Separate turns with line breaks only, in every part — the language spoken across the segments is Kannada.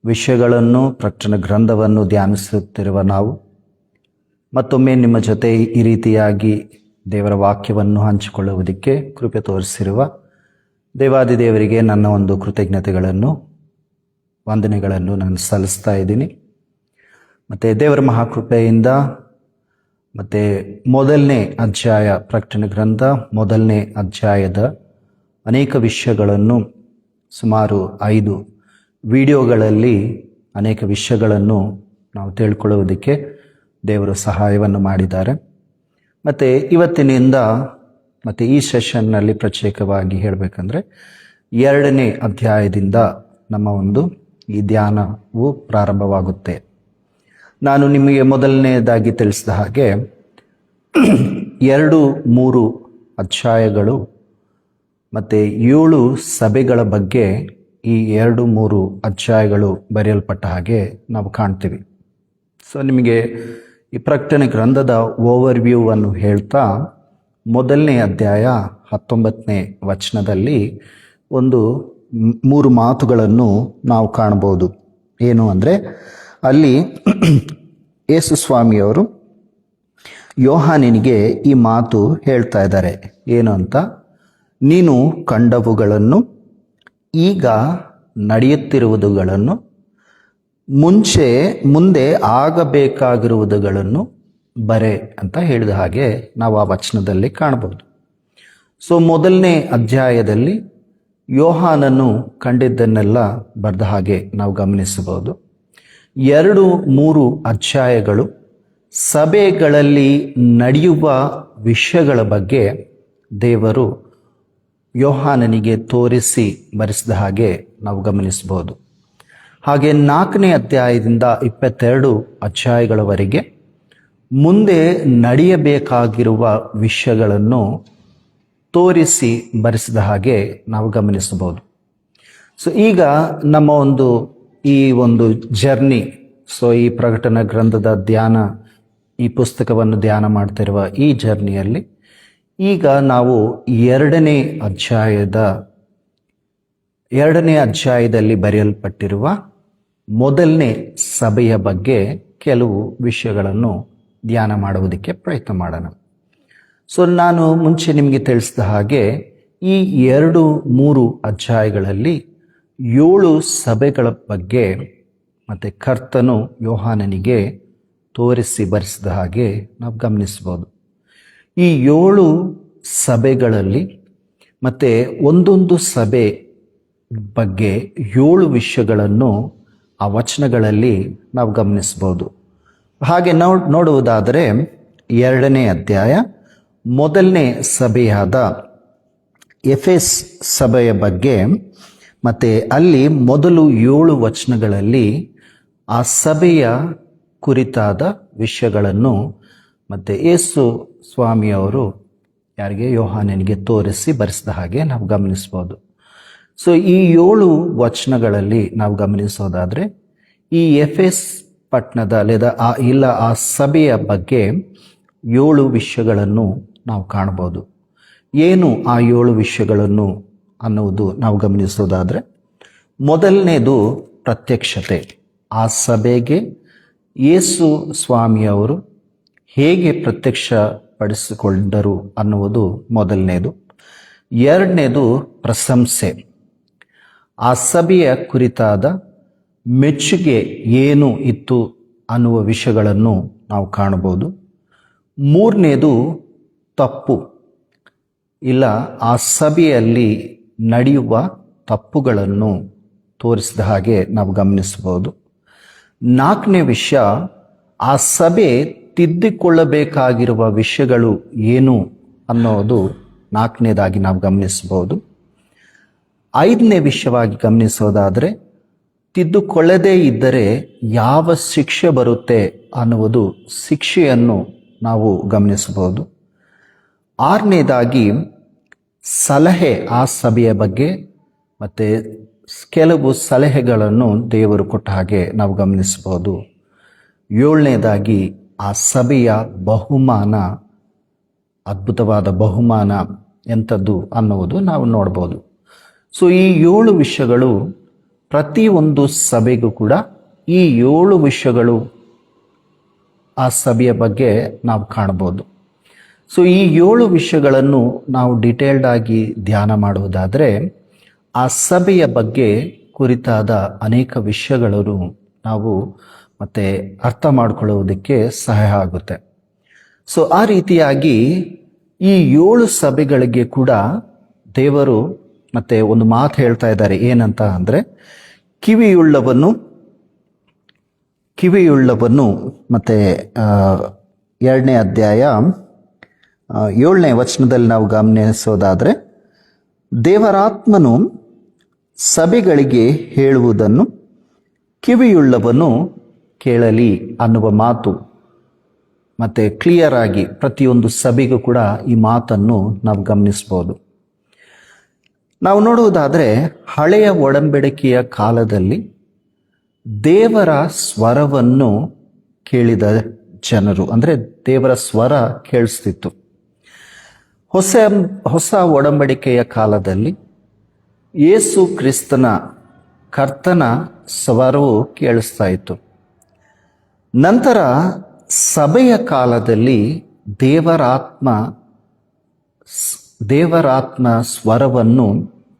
ವಿಷಯಗಳನ್ನು ಪ್ರಕಟಣೆ ಗ್ರಂಥವನ್ನು ಧ್ಯಾನಿಸುತ್ತಿರುವ ನಾವು ಮತ್ತೊಮ್ಮೆ ನಿಮ್ಮ ಜೊತೆ ಈ ರೀತಿಯಾಗಿ ದೇವರ ವಾಕ್ಯವನ್ನು ಹಂಚಿಕೊಳ್ಳುವುದಕ್ಕೆ ಕೃಪೆ ತೋರಿಸಿರುವ ದೇವಾದಿದೇವರಿಗೆ ನನ್ನ ಒಂದು ಕೃತಜ್ಞತೆಗಳನ್ನು ವಂದನೆಗಳನ್ನು ನಾನು ಸಲ್ಲಿಸ್ತಾ ಇದ್ದೀನಿ. ಮತ್ತು ದೇವರ ಮಹಾಕೃಪೆಯಿಂದ ಮತ್ತು ಮೊದಲನೇ ಅಧ್ಯಾಯ ಪ್ರಕಟಣೆ ಗ್ರಂಥ ಮೊದಲನೇ ಅಧ್ಯಾಯದ ಅನೇಕ ವಿಷಯಗಳನ್ನು ಸುಮಾರು 5 ವಿಡಿಯೋಗಳಲ್ಲಿ ಅನೇಕ ವಿಷಯಗಳನ್ನು ನಾವು ತಿಳ್ಕೊಳ್ಳುವುದಕ್ಕೆ ದೇವರು ಸಹಾಯವನ್ನು ಮಾಡಿದ್ದಾರೆ. ಮತ್ತು ಇವತ್ತಿನಿಂದ ಮತ್ತು ಈ ಸೆಷನ್ನಲ್ಲಿ ಪ್ರತ್ಯೇಕವಾಗಿ ಹೇಳಬೇಕಂದ್ರೆ 2ನೇ ಅಧ್ಯಾಯದಿಂದ ನಮ್ಮ ಒಂದು ಈ ಧ್ಯಾನವು ಪ್ರಾರಂಭವಾಗುತ್ತೆ. ನಾನು ನಿಮಗೆ ಮೊದಲನೇದಾಗಿ ತಿಳಿಸಿದ ಹಾಗೆ 2-3 ಅಧ್ಯಾಯಗಳು ಮತ್ತು 7 ಸಭೆಗಳ ಬಗ್ಗೆ ಈ 2-3 ಅಧ್ಯಾಯಗಳು ಬರೆಯಲ್ಪಟ್ಟ ಹಾಗೆ ನಾವು ಕಾಣ್ತೀವಿ. ಸೊ ನಿಮಗೆ ಈ ಪ್ರಕಟಣೆ ಗ್ರಂಥದ ಓವರ್ವ್ಯೂವನ್ನು ಹೇಳ್ತಾ ಮೊದಲನೇ ಅಧ್ಯಾಯ 19ನೇ ವಚನದಲ್ಲಿ ಒಂದು 3 ಮಾತುಗಳನ್ನು ನಾವು ಕಾಣಬಹುದು. ಏನು ಅಂದರೆ ಅಲ್ಲಿ ಯೇಸು ಸ್ವಾಮಿಯವರು ಯೋಹಾನನಿಗೆ ಈ ಮಾತು ಹೇಳ್ತಾ ಇದ್ದಾರೆ. ಏನು ಅಂತ, ನೀನು ಕಂಡವುಗಳನ್ನು, ಈಗ ನಡೆಯುತ್ತಿರುವುದುಗಳನ್ನು, ಮುಂದೆ ಆಗಬೇಕಾಗಿರುವುದುಗಳನ್ನು ಬರೆ ಅಂತ ಹೇಳಿದ ಹಾಗೆ ನಾವು ಆ ವಚನದಲ್ಲಿ ಕಾಣಬಹುದು. ಸೊ ಮೊದಲನೇ ಅಧ್ಯಾಯದಲ್ಲಿ ಯೋಹಾನನು ಕಂಡಿದ್ದನ್ನೆಲ್ಲ ಬರೆದ ಹಾಗೆ ನಾವು ಗಮನಿಸಬಹುದು. 2-3 ಅಧ್ಯಾಯಗಳು ಸಭೆಗಳಲ್ಲಿ ನಡೆಯುವ ವಿಷಯಗಳ ಬಗ್ಗೆ ದೇವರು ಯೋಹಾನನಿಗೆ ತೋರಿಸಿ ಬರೆಸಿದ ಹಾಗೆ ನಾವು ಗಮನಿಸಬಹುದು. ಹಾಗೆ 4ನೇ ಅಧ್ಯಾಯದಿಂದ 22 ಅಧ್ಯಾಯಗಳವರೆಗೆ ಮುಂದೆ ನಡೆಯಬೇಕಾಗಿರುವ ವಿಷಯಗಳನ್ನು ತೋರಿಸಿ ಬರೆಸಿದ ಹಾಗೆ ನಾವು ಗಮನಿಸಬಹುದು. ಸೊ ಈಗ ನಮ್ಮ ಈ ಒಂದು ಜರ್ನಿ, ಸೊ ಈ ಪ್ರಕಟಣೆ ಗ್ರಂಥದ ಧ್ಯಾನ, ಈ ಪುಸ್ತಕವನ್ನು ಧ್ಯಾನ ಮಾಡ್ತಿರುವ ಈ ಜರ್ನಿಯಲ್ಲಿ ಈಗ ನಾವು 2ನೇ ಅಧ್ಯಾಯದಲ್ಲಿ ಬರೆಯಲ್ಪಟ್ಟಿರುವ ಮೊದಲನೇ ಸಭೆಯ ಬಗ್ಗೆ ಕೆಲವು ವಿಷಯಗಳನ್ನು ಧ್ಯಾನ ಮಾಡುವುದಕ್ಕೆ ಪ್ರಯತ್ನ ಮಾಡೋಣ. ಸೊ ನಾನು ಮುಂಚೆ ನಿಮಗೆ ತಿಳಿಸಿದ ಹಾಗೆ ಈ 2-3 ಅಧ್ಯಾಯಗಳಲ್ಲಿ 7 ಸಭೆಗಳ ಬಗ್ಗೆ ಮತ್ತು ಕರ್ತನು ಯೋಹಾನನಿಗೆ ತೋರಿಸಿ ಬರೆಸಿದ ಹಾಗೆ ನಾವು ಗಮನಿಸಬಹುದು. ಈ 7 ಸಭೆಗಳಲ್ಲಿ ಮತ್ತು ಒಂದೊಂದು ಸಭೆ ಬಗ್ಗೆ 7 ವಿಷಯಗಳನ್ನು ಆ ವಚನಗಳಲ್ಲಿ ನಾವು ಗಮನಿಸಬಹುದು. ಹಾಗೆ ನೋಡುವುದಾದರೆ 2ನೇ ಅಧ್ಯಾಯ ಮೊದಲನೇ ಸಭೆಯಾದ ಎಫೆಸ್ ಸಭೆಯ ಬಗ್ಗೆ ಮತ್ತು ಅಲ್ಲಿ ಮೊದಲು 7 ವಚನಗಳಲ್ಲಿ ಆ ಸಭೆಯ ಕುರಿತಾದ ವಿಷಯಗಳನ್ನು ಮತ್ತು ಯೇಸು ಸ್ವಾಮಿಯವರು ಯಾರಿಗೆ, ಯೋಹಾನನಿಗೆ ತೋರಿಸಿ ಬರೆಸಿದ ಹಾಗೆ ನಾವು ಗಮನಿಸ್ಬೋದು. ಸೊ ಈ 7 ವಚನಗಳಲ್ಲಿ ನಾವು ಗಮನಿಸೋದಾದರೆ ಈ ಎಫೆಸ್ ಪಟ್ಟಣದ ಆ ಸಭೆಯ ಬಗ್ಗೆ 7 ವಿಷಯಗಳನ್ನು ನಾವು ಕಾಣಬಹುದು. ಏನು ಆ 7 ವಿಷಯಗಳನ್ನು ಅನ್ನುವುದು ನಾವು ಗಮನಿಸೋದಾದರೆ, ಮೊದಲನೇದು ಪ್ರತ್ಯಕ್ಷತೆ. ಆ ಸಭೆಗೆ ಯೇಸು ಸ್ವಾಮಿಯವರು ಹೇಗೆ ಪ್ರತ್ಯಕ್ಷಪಡಿಸಿಕೊಂಡರು ಅನ್ನುವುದು ಮೊದಲನೇದು. 2ನೇದು ಪ್ರಶಂಸೆ. ಆ ಸಭೆಯ ಕುರಿತಾದ ಮೆಚ್ಚುಗೆ ಏನು ಇತ್ತು ಅನ್ನುವ ವಿಷಯಗಳನ್ನು ನಾವು ಕಾಣಬಹುದು. 3ನೇದು ತಪ್ಪು, ಇಲ್ಲ ಆ ಸಭೆಯಲ್ಲಿ ನಡೆಯುವ ತಪ್ಪುಗಳನ್ನು ತೋರಿಸಿದ ಹಾಗೆ ನಾವು ಗಮನಿಸಬಹುದು. 4ನೇ ವಿಷಯ, ಆ ಸಭೆ ತಿದ್ದಿಕೊಳ್ಳಬೇಕಾಗಿರುವ ವಿಷಯಗಳು ಏನು ಅನ್ನೋದು 4ನೇದಾಗಿ ನಾವು ಗಮನಿಸಬಹುದು. 5ನೇ ವಿಷಯವಾಗಿ ಗಮನಿಸೋದಾದರೆ, ತಿದ್ದುಕೊಳ್ಳದೇ ಇದ್ದರೆ ಯಾವ ಶಿಕ್ಷೆ ಬರುತ್ತೆ ಅನ್ನುವುದು ಶಿಕ್ಷೆಯನ್ನು ನಾವು ಗಮನಿಸಬಹುದು. 6ನೇದಾಗಿ ಸಲಹೆ, ಆ ಸಭೆಯ ಬಗ್ಗೆ ಮತ್ತು ಕೆಲವು ಸಲಹೆಗಳನ್ನು ದೇವರು ಕೊಟ್ಟ ಹಾಗೆ ನಾವು ಗಮನಿಸಬಹುದು. 7ನೇದಾಗಿ ಆ ಸಭೆಯ ಬಹುಮಾನ, ಅದ್ಭುತವಾದ ಬಹುಮಾನ ಎಂಥದ್ದು ಅನ್ನುವುದು ನಾವು ನೋಡ್ಬೋದು. ಸೊ ಈ 7 ವಿಷಯಗಳು ಪ್ರತಿಯೊಂದು ಸಭೆಗೂ ಕೂಡ ಈ 7 ವಿಷಯಗಳು ಆ ಸಭೆಯ ಬಗ್ಗೆ ನಾವು ಕಾಣಬಹುದು. ಸೊ ಈ 7 ವಿಷಯಗಳನ್ನು ನಾವು ಡಿಟೇಲ್ಡ್ ಆಗಿ ಧ್ಯಾನ ಮಾಡುವುದಾದರೆ ಆ ಸಭೆಯ ಬಗ್ಗೆ ಕುರಿತಾದ ಅನೇಕ ವಿಷಯಗಳನ್ನು ನಾವು ಮತ್ತೆ ಅರ್ಥ ಮಾಡಿಕೊಳ್ಳುವುದಕ್ಕೆ ಸಹಾಯ ಆಗುತ್ತೆ. ಸೊ ಆ ರೀತಿಯಾಗಿ ಈ 7 ಸಭೆಗಳಿಗೆ ಕೂಡ ದೇವರು ಮತ್ತೆ ಒಂದು ಮಾತು ಹೇಳ್ತಾ ಇದ್ದಾರೆ. ಏನಂತ ಅಂದರೆ, ಕಿವಿಯುಳ್ಳವನು ಮತ್ತೆ 2ನೇ ಅಧ್ಯಾಯ 7ನೇ ವಚನದಲ್ಲಿ ನಾವು ಗಮನಿಸೋದಾದರೆ, ದೇವರಾತ್ಮನು ಸಭೆಗಳಿಗೆ ಹೇಳುವುದನ್ನು ಕಿವಿಯುಳ್ಳವನು ಕೇಳಲಿ ಅನ್ನುವ ಮಾತು ಮತ್ತೆ ಕ್ಲಿಯರ್ ಆಗಿ ಪ್ರತಿಯೊಂದು ಸಭೆಗೂ ಕೂಡ ಈ ಮಾತನ್ನು ನಾವು ಗಮನಿಸ್ಬೋದು. ನಾವು ನೋಡುವುದಾದರೆ ಹಳೆಯ ಒಡಂಬಡಿಕೆಯ ಕಾಲದಲ್ಲಿ ದೇವರ ಸ್ವರವನ್ನು ಕೇಳಿದ ಜನರು, ಅಂದರೆ ದೇವರ ಸ್ವರ ಕೇಳಿಸ್ತಿತ್ತು. ಹೊಸ ಒಡಂಬಡಿಕೆಯ ಕಾಲದಲ್ಲಿ ಯೇಸು ಕ್ರಿಸ್ತನ ಕರ್ತನ ಸ್ವರವು ಕೇಳಿಸ್ತಾ ಇತ್ತು. ನಂತರ ಸಭೆಯ ಕಾಲದಲ್ಲಿ ದೇವರಾತ್ಮ ಸ್ವರವನ್ನು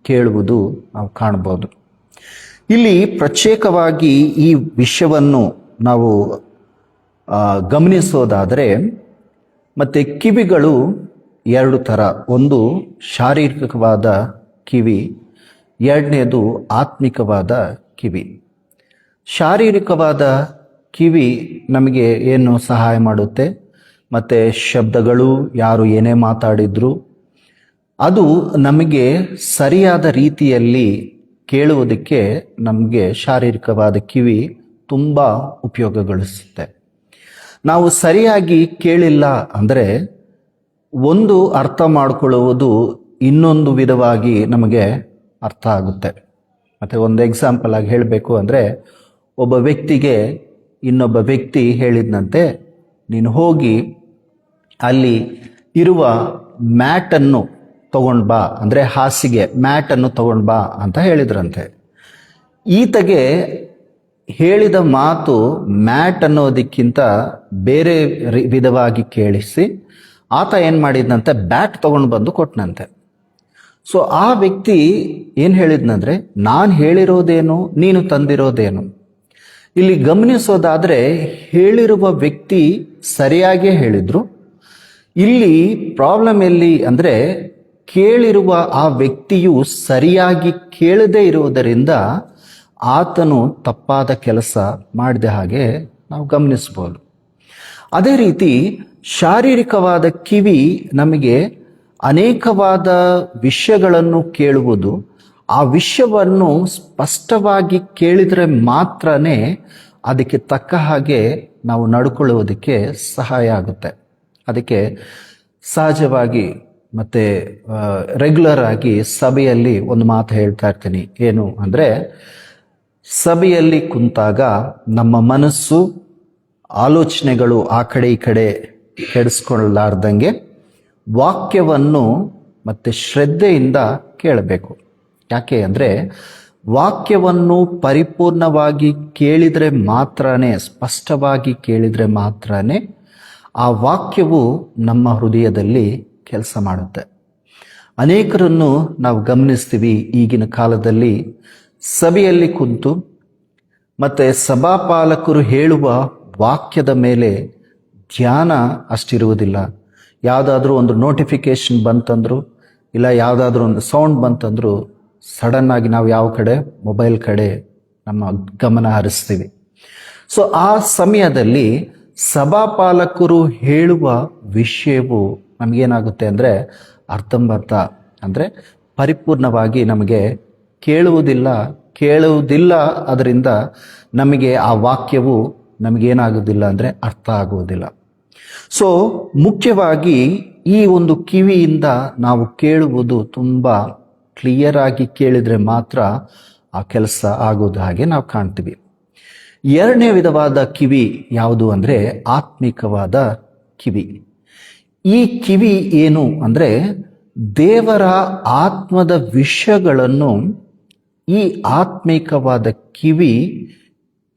ಕೇಳುವುದು ನಾವು ಕಾಣಬಹುದು. ಇಲ್ಲಿ ಪ್ರತ್ಯೇಕವಾಗಿ ಈ ವಿಷಯವನ್ನು ನಾವು ಗಮನಿಸೋದಾದರೆ, ಮತ್ತೆ ಕಿವಿಗಳು 2 ಥರ, ಒಂದು ಶಾರೀರಿಕವಾದ ಕಿವಿ, 2ನೇದು ಆತ್ಮಿಕವಾದ ಕಿವಿ. ಶಾರೀರಿಕವಾದ ಕಿವಿ ನಮಗೆ ಏನು ಸಹಾಯ ಮಾಡುತ್ತೆ, ಮತ್ತು ಶಬ್ದಗಳು ಯಾರು ಏನೇ ಮಾತಾಡಿದ್ರು ಅದು ನಮಗೆ ಸರಿಯಾದ ರೀತಿಯಲ್ಲಿ ಕೇಳುವುದಕ್ಕೆ ನಮಗೆ ಶಾರೀರಿಕವಾದ ಕಿವಿ ತುಂಬ ಉಪಯೋಗಗಳಿಸುತ್ತೆ. ನಾವು ಸರಿಯಾಗಿ ಕೇಳಿಲ್ಲ ಅಂದರೆ ಒಂದು ಅರ್ಥ ಮಾಡಿಕೊಳ್ಳುವುದು ಇನ್ನೊಂದು ವಿಧವಾಗಿ ನಮಗೆ ಅರ್ಥ ಆಗುತ್ತೆ. ಮತ್ತು ಒಂದು ಎಕ್ಸಾಂಪಲ್ ಆಗಿ ಹೇಳಬೇಕು ಅಂದರೆ, ಒಬ್ಬ ವ್ಯಕ್ತಿಗೆ ಇನ್ನೊಬ್ಬ ವ್ಯಕ್ತಿ ಹೇಳಿದಂತೆ, ನೀನು ಹೋಗಿ ಅಲ್ಲಿ ಇರುವ ಮ್ಯಾಟನ್ನು ತಗೊಂಡು ಬಾ, ಅಂದರೆ ಹಾಸಿಗೆ ಮ್ಯಾಟನ್ನು ತಗೊಂಡು ಬಾ ಅಂತ ಹೇಳಿದ್ರಂತೆ. ಈತಗೆ ಹೇಳಿದ ಮಾತು ಮ್ಯಾಟ್ ಅನ್ನೋದಕ್ಕಿಂತ ಬೇರೆ ವಿಧವಾಗಿ ಕೇಳಿಸಿ ಆತ ಏನು ಮಾಡಿದ್ನಂತೆ, ಬ್ಯಾಟ್ ತಗೊಂಡು ಬಂದು ಕೊಟ್ಟನಂತೆ. ಸೊ ಆ ವ್ಯಕ್ತಿ ಏನು ಹೇಳಿದ್ನಂದ್ರೆ, ನಾನು ಹೇಳಿರೋದೇನು, ನೀನು ತಂದಿರೋದೇನು. ಇಲ್ಲಿ ಗಮನಿಸೋದಾದರೆ ಹೇಳಿರುವ ವ್ಯಕ್ತಿ ಸರಿಯಾಗೇ ಹೇಳಿದ್ರು. ಇಲ್ಲಿ ಪ್ರಾಬ್ಲಮ್ ಎಲ್ಲಿ ಅಂದರೆ, ಕೇಳಿರುವ ಆ ವ್ಯಕ್ತಿಯು ಸರಿಯಾಗಿ ಕೇಳದೇ ಇರುವುದರಿಂದ ಆತನು ತಪ್ಪಾದ ಕೆಲಸ ಮಾಡಿದ ಹಾಗೆ ನಾವು ಗಮನಿಸ್ಬೋದು. ಅದೇ ರೀತಿ ಶಾರೀರಿಕವಾದ ಕಿವಿ ನಮಗೆ ಅನೇಕವಾದ ವಿಷಯಗಳನ್ನು ಕೇಳುವುದು, ಆ ವಿಷಯವನ್ನು ಸ್ಪಷ್ಟವಾಗಿ ಕೇಳಿದರೆ ಮಾತ್ರನೇ ಅದಕ್ಕೆ ತಕ್ಕ ಹಾಗೆ ನಾವು ನಡ್ಕೊಳ್ಳುವುದಕ್ಕೆ ಸಹಾಯ ಆಗುತ್ತೆ. ಅದಕ್ಕೆ ಸಹಜವಾಗಿ ಮತ್ತು ರೆಗ್ಯುಲರ್ ಆಗಿ ಸಭೆಯಲ್ಲಿ ಒಂದು ಮಾತು ಹೇಳ್ತಾ ಇರ್ತೀನಿ. ಏನು ಅಂದರೆ, ಸಭೆಯಲ್ಲಿ ಕುಂತಾಗ ನಮ್ಮ ಮನಸ್ಸು ಆಲೋಚನೆಗಳು ಆ ಕಡೆ ಈ ಕಡೆ ಕೆಡಿಸ್ಕೊಳ್ಳಾರ್ದಂಗೆ ವಾಕ್ಯವನ್ನು ಮತ್ತು ಶ್ರದ್ಧೆಯಿಂದ ಕೇಳಬೇಕು. ಯಾಕೆ ಅಂದರೆ, ವಾಕ್ಯವನ್ನು ಪರಿಪೂರ್ಣವಾಗಿ ಕೇಳಿದರೆ ಮಾತ್ರನೇ, ಸ್ಪಷ್ಟವಾಗಿ ಕೇಳಿದರೆ ಮಾತ್ರನೇ ಆ ವಾಕ್ಯವು ನಮ್ಮ ಹೃದಯದಲ್ಲಿ ಕೆಲಸ ಮಾಡುತ್ತೆ. ಅನೇಕರನ್ನು ನಾವು ಗಮನಿಸ್ತೀವಿ, ಈಗಿನ ಕಾಲದಲ್ಲಿ ಸಭೆಯಲ್ಲಿ ಕುಂತು ಮತ್ತು ಸಭಾಪಾಲಕರು ಹೇಳುವ ವಾಕ್ಯದ ಮೇಲೆ ಧ್ಯಾನ ಅಷ್ಟಿರುವುದಿಲ್ಲ. ಯಾವುದಾದ್ರೂ ಒಂದು ನೋಟಿಫಿಕೇಶನ್ ಬಂತಂದ್ರು, ಇಲ್ಲ ಯಾವುದಾದ್ರೂ ಒಂದು ಸೌಂಡ್ ಬಂತಂದ್ರು ಸಡನ್ನಾಗಿ ನಾವು ಯಾವ ಕಡೆ, ಮೊಬೈಲ್ ಕಡೆ ನಮ್ಮ ಗಮನ ಹರಿಸ್ತೀವಿ. ಸೊ ಆ ಸಮಯದಲ್ಲಿ ಸಭಾಪಾಲಕರು ಹೇಳುವ ವಿಷಯವು ನಮಗೇನಾಗುತ್ತೆ ಅಂದರೆ ಅರ್ಥಂಬರ್ಥ, ಅಂದರೆ ಪರಿಪೂರ್ಣವಾಗಿ ನಮಗೆ ಕೇಳುವುದಿಲ್ಲ. ಅದರಿಂದ ನಮಗೆ ಆ ವಾಕ್ಯವು ನಮಗೇನಾಗೋದಿಲ್ಲ ಅಂದರೆ ಅರ್ಥ ಆಗುವುದಿಲ್ಲ. ಸೊ ಮುಖ್ಯವಾಗಿ ಈ ಒಂದು ಕಿವಿಯಿಂದ ನಾವು ಕೇಳುವುದು ತುಂಬ ಕ್ಲಿಯರ್ ಆಗಿ ಕೇಳಿದರೆ ಮಾತ್ರ ಆ ಕೆಲಸ ಆಗೋದು ಹಾಗೆ ನಾವು ಕಾಣ್ತೀವಿ. 2ನೇ ವಿಧವಾದ ಕಿವಿ ಯಾವುದು ಅಂದರೆ ಆತ್ಮಿಕವಾದ ಕಿವಿ. ಈ ಕಿವಿ ಏನು ಅಂದರೆ, ದೇವರ ಆತ್ಮದ ವಿಷಯಗಳನ್ನು ಈ ಆತ್ಮಿಕವಾದ ಕಿವಿ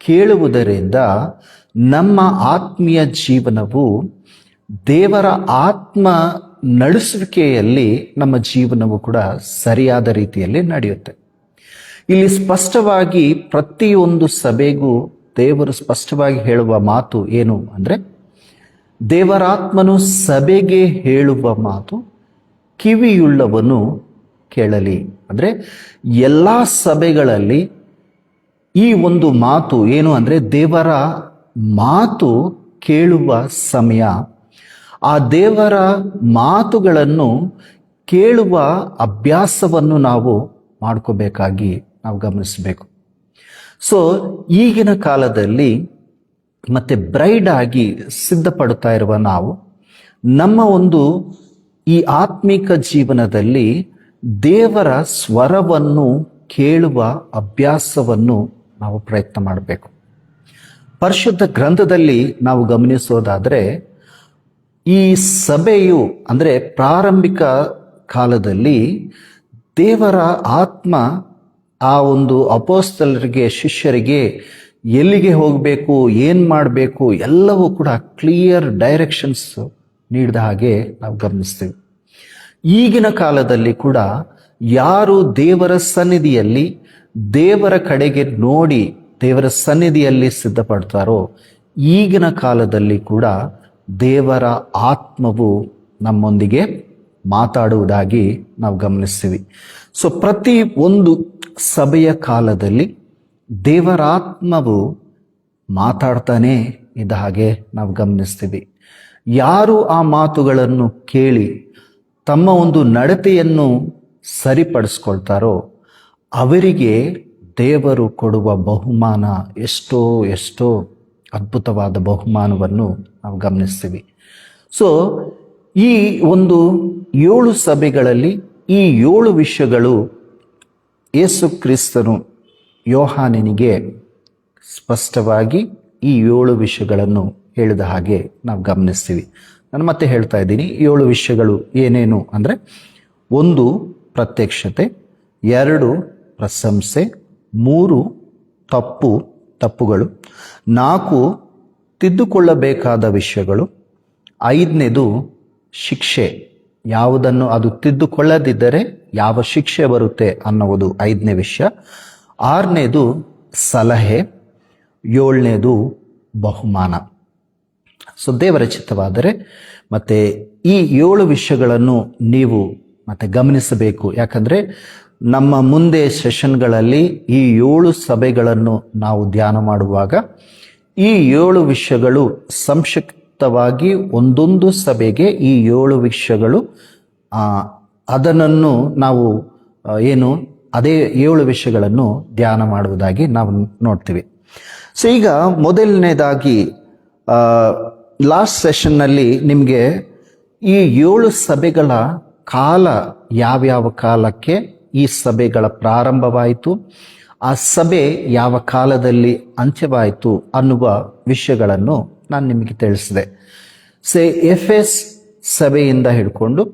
ಕೇಳುವುದರಿಂದ ನಮ್ಮ ಆತ್ಮೀಯ ಜೀವನವು ದೇವರ ಆತ್ಮ ನಡೆಸುವಿಕೆಯಲ್ಲಿ ನಮ್ಮ ಜೀವನವು ಕೂಡ ಸರಿಯಾದ ರೀತಿಯಲ್ಲಿ ನಡೆಯುತ್ತೆ. ಇಲ್ಲಿ ಸ್ಪಷ್ಟವಾಗಿ ಪ್ರತಿಯೊಂದು ಸಭೆಗೂ ದೇವರು ಸ್ಪಷ್ಟವಾಗಿ ಹೇಳುವ ಮಾತು ಏನು ಅಂದರೆ, ದೇವರಾತ್ಮನು ಸಭೆಗೆ ಹೇಳುವ ಮಾತು ಕಿವಿಯುಳ್ಳವನು ಕೇಳಲಿ. ಅಂದರೆ ಎಲ್ಲ ಸಭೆಗಳಲ್ಲಿ ಈ ಒಂದು ಮಾತು ಏನು ಅಂದರೆ, ದೇವರ ಮಾತು ಕೇಳುವ ಸಮಯ. ಆ ದೇವರ ಮಾತುಗಳನ್ನು ಕೇಳುವ ಅಭ್ಯಾಸವನ್ನು ನಾವು ಮಾಡ್ಕೋಬೇಕಾಗಿ ನಾವು ಗಮನಿಸಬೇಕು. ಸೊ ಈಗಿನ ಕಾಲದಲ್ಲಿ ಮತ್ತೆ ಬ್ರೈಡ್ ಆಗಿ ಸಿದ್ಧಪಡುತ್ತಾ ಇರುವ ನಾವು ನಮ್ಮ ಒಂದು ಈ ಆತ್ಮಿಕ ಜೀವನದಲ್ಲಿ ದೇವರ ಸ್ವರವನ್ನು ಕೇಳುವ ಅಭ್ಯಾಸವನ್ನು ನಾವು ಪ್ರಯತ್ನ ಮಾಡಬೇಕು. ಪರಿಶುದ್ಧ ಗ್ರಂಥದಲ್ಲಿ ನಾವು ಗಮನಿಸೋದಾದರೆ, ಈ ಸಭೆಯು ಅಂದರೆ ಪ್ರಾರಂಭಿಕ ಕಾಲದಲ್ಲಿ ದೇವರ ಆತ್ಮ ಆ ಒಂದು ಅಪೊಸ್ತಲರಿಗೆ, ಶಿಷ್ಯರಿಗೆ ಎಲ್ಲಿಗೆ ಹೋಗಬೇಕು, ಏನು ಮಾಡಬೇಕು ಎಲ್ಲವೂ ಕೂಡ ಕ್ಲಿಯರ್ ಡೈರೆಕ್ಷನ್ಸ್ ನೀಡಿದ ಹಾಗೆ ನಾವು ಗಮನಿಸ್ತೀವಿ. ಈಗಿನ ಕಾಲದಲ್ಲಿ ಕೂಡ ಯಾರು ದೇವರ ಸನ್ನಿಧಿಯಲ್ಲಿ ದೇವರ ಕಡೆಗೆ ನೋಡಿ ದೇವರ ಸನ್ನಿಧಿಯಲ್ಲಿ ಸಿದ್ಧಪಡ್ತಾರೋ, ಈಗಿನ ಕಾಲದಲ್ಲಿ ಕೂಡ ದೇವರ ಆತ್ಮವು ನಮ್ಮೊಂದಿಗೆ ಮಾತಾಡುವುದಾಗಿ ನಾವು ಗಮನಿಸ್ತೀವಿ. ಸೊ ಪ್ರತಿ ಒಂದು ಸಭೆಯ ಕಾಲದಲ್ಲಿ ದೇವರಾತ್ಮವು ಮಾತಾಡ್ತಾನೆ ಇದ್ದ ಹಾಗೆ ನಾವು ಗಮನಿಸ್ತೀವಿ. ಯಾರು ಆ ಮಾತುಗಳನ್ನು ಕೇಳಿ ತಮ್ಮ ಒಂದು ನಡತೆಯನ್ನು ಸರಿಪಡಿಸ್ಕೊಳ್ತಾರೋ ಅವರಿಗೆ ದೇವರು ಕೊಡುವ ಬಹುಮಾನ ಎಷ್ಟೋ ಎಷ್ಟೋ ಅದ್ಭುತವಾದ ಬಹುಮಾನವನ್ನು ನಾವು ಗಮನಿಸ್ತೀವಿ. ಸೊ ಈ ಒಂದು 7 ಸಭೆಗಳಲ್ಲಿ ಈ 7 ವಿಷಯಗಳು ಯೇಸು ಕ್ರಿಸ್ತನು ಯೋಹಾನನಿಗೆ ಸ್ಪಷ್ಟವಾಗಿ ಈ 7 ವಿಷಯಗಳನ್ನು ಹೇಳಿದ ಹಾಗೆ ನಾವು ಗಮನಿಸ್ತೀವಿ. ನಾನು ಮತ್ತೆ ಹೇಳ್ತಾ ಇದ್ದೀನಿ, 7 ವಿಷಯಗಳು ಏನೇನು ಅಂದರೆ, 1 ಪ್ರತ್ಯಕ್ಷತೆ, 2 ಪ್ರಶಂಸೆ, 3 ತಪ್ಪುಗಳು, 4 ತಿದ್ದುಕೊಳ್ಳಬೇಕಾದ ವಿಷಯಗಳು, 5ನೇದು ಶಿಕ್ಷೆ, ಯಾವುದನ್ನು ಅದು ತಿದ್ದುಕೊಳ್ಳದಿದ್ದರೆ ಯಾವ ಶಿಕ್ಷೆ ಬರುತ್ತೆ ಅನ್ನುವುದು 5ನೇ ವಿಷಯ, 6ನೇದು ಸಲಹೆ, 7ನೇದು ಬಹುಮಾನ. ಸೊ ದೇವರ ಚಿತ್ತವಾದರೆ ಮತ್ತೆ ಈ 7 ವಿಷಯಗಳನ್ನು ನೀವು ಮತ್ತೆ ಗಮನಿಸಬೇಕು. ಯಾಕಂದರೆ ನಮ್ಮ ಮುಂದೆ ಸೆಷನ್ಗಳಲ್ಲಿ ಈ 7 ಸಭೆಗಳನ್ನು ನಾವು ಧ್ಯಾನ ಮಾಡುವಾಗ ಈ 7 ವಿಷಯಗಳು ಸಂಕ್ಷಿಪ್ತವಾಗಿ ಒಂದೊಂದು ಸಭೆಗೆ ಈ 7 ವಿಷಯಗಳು ಅದನ್ನು ನಾವು ಅದೇ 7 ವಿಷಯಗಳನ್ನು ಧ್ಯಾನ ಮಾಡುವುದಾಗಿ ನಾವು ನೋಡ್ತೀವಿ. ಸೊ ಈಗ ಮೊದಲನೇದಾಗಿ ಲಾಸ್ಟ್ ಸೆಷನ್ನಲ್ಲಿ ನಿಮಗೆ ಈ 7 ಸಭೆಗಳ ಕಾಲ, ಯಾವ್ಯಾವ ಕಾಲಕ್ಕೆ ಈ ಸಭೆಗಳ ಪ್ರಾರಂಭವಾಯಿತು, ಆ ಸಭೆ ಯಾವ ಕಾಲದಲ್ಲಿ ಅಂತ್ಯವಾಯಿತು ಅನ್ನುವ ವಿಷಯಗಳನ್ನು ನಾನು ನಿಮಗೆ ತಿಳಿಸಿದೆ. ಎಫೆಸ್ ಸಭೆಯಿಂದ ಹಿಡ್ಕೊಂಡು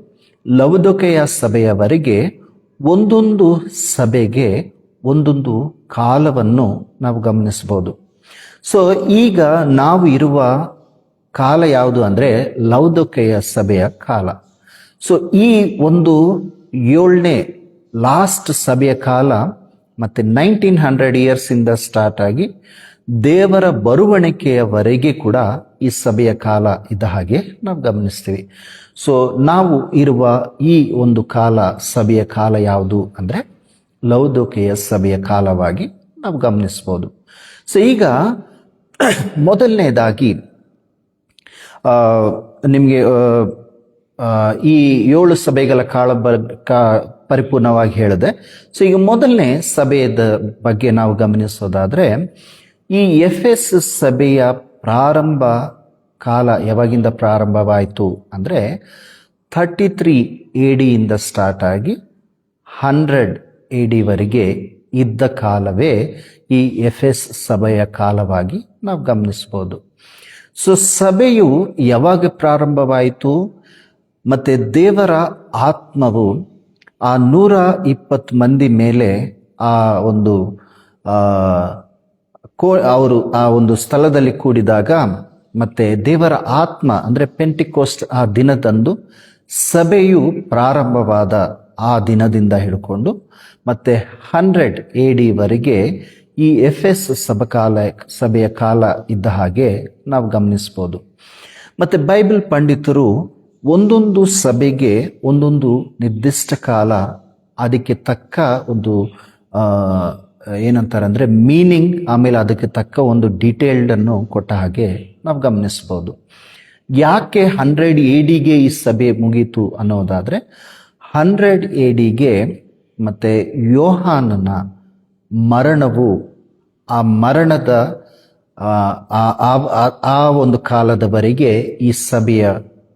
ಲವೊದಿಕೀಯ ಸಭೆಯವರೆಗೆ ಒಂದೊಂದು ಸಭೆಗೆ ಒಂದೊಂದು ಕಾಲವನ್ನು ನಾವು ಗಮನಿಸಬಹುದು. ಸೊ ಈಗ ನಾವು ಇರುವ ಕಾಲ ಯಾವುದು ಅಂದರೆ ಲವೊದಿಕೀಯ ಸಭೆಯ ಕಾಲ. ಸೊ ಈ ಒಂದು 7ನೇ ಲಾಸ್ಟ್ ಸಭೆಯ ಕಾಲ ಮತ್ತೆ 1900 ಇಯರ್ಸಿಂದ ಸ್ಟಾರ್ಟ್ ಆಗಿ ದೇವರ ಬರುವಣಿಕೆಯವರೆಗೆ ಕೂಡ ಈ ಸಭೆಯ ಕಾಲ ಇದ್ದ ಹಾಗೆ ನಾವು ಗಮನಿಸ್ತೀವಿ. ಸೊ ನಾವು ಇರುವ ಈ ಒಂದು ಕಾಲ, ಸಭೆಯ ಕಾಲ ಯಾವುದು ಅಂದರೆ ಲವೊದಿಕೀಯ ಸಭೆಯ ಕಾಲವಾಗಿ ನಾವು ಗಮನಿಸ್ಬೋದು. ಸೊ ಈಗ ಮೊದಲನೇದಾಗಿ ನಿಮಗೆ ಈ 7 ಸಭೆಗಳ ಕಾಲ ಪರಿಪೂರ್ಣವಾಗಿ ಹೇಳಿದೆ. ಸೊ ಈಗ ಮೊದಲನೇ ಸಭೆಯ ಬಗ್ಗೆ ನಾವು ಗಮನಿಸೋದಾದರೆ, ಈ ಎಫೆಸ್ ಸಭೆಯ ಪ್ರಾರಂಭ ಕಾಲ ಯಾವಾಗಿಂದ ಪ್ರಾರಂಭವಾಯಿತು ಅಂದರೆ 33 AD ಇಂದ ಸ್ಟಾರ್ಟ್ ಆಗಿ 100 AD ವರೆಗೆ ಇದ್ದ ಕಾಲವೇ ಈ ಎಫೆಸ್ ಸಭೆಯ ಕಾಲವಾಗಿ ನಾವು ಗಮನಿಸ್ಬೋದು. ಸೊ ಸಭೆಯು ಯಾವಾಗ ಪ್ರಾರಂಭವಾಯಿತು ಮತ್ತು ದೇವರ ಆತ್ಮವು ಆ 120 ಮಂದಿ ಮೇಲೆ ಆ ಒಂದು ಅವರು ಆ ಒಂದು ಸ್ಥಳದಲ್ಲಿ ಕೂಡಿದಾಗ ಮತ್ತೆ ದೇವರ ಆತ್ಮ ಅಂದರೆ ಪೆಂಟಿಕೋಸ್ಟ್ ಆ ದಿನದಂದು ಸಭೆಯು ಪ್ರಾರಂಭವಾದ ಆ ದಿನದಿಂದ ಹಿಡ್ಕೊಂಡು ಮತ್ತೆ 100 AD ವರೆಗೆ ಈ ಎಫೆಸ್ ಸಭೆಯ ಕಾಲ ಇದ್ದ ಹಾಗೆ ನಾವು ಗಮನಿಸ್ಬೋದು. ಮತ್ತು ಬೈಬಲ್ ಪಂಡಿತರು ಒಂದೊಂದು ಸಭೆಗೆ ಒಂದೊಂದು ನಿರ್ದಿಷ್ಟ ಕಾಲ, ಅದಕ್ಕೆ ತಕ್ಕ ಒಂದು ಏನಂತಾರೆ ಅಂದರೆ ಮೀನಿಂಗ್, ಆಮೇಲೆ ಅದಕ್ಕೆ ತಕ್ಕ ಒಂದು ಡೀಟೇಲ್ಡನ್ನು ಕೊಟ್ಟ ಹಾಗೆ ನಾವು ಗಮನಿಸ್ಬೋದು. ಯಾಕೆ 100 ADಗೆ ಈ ಸಭೆ ಮುಗೀತು ಅನ್ನೋದಾದರೆ 100 ADಗೆ ಮತ್ತು ಯೋಹಾನನ ಮರಣವು, ಆ ಮರಣದ ಆ ಒಂದು ಕಾಲದವರೆಗೆ ಈ ಸಭೆಯ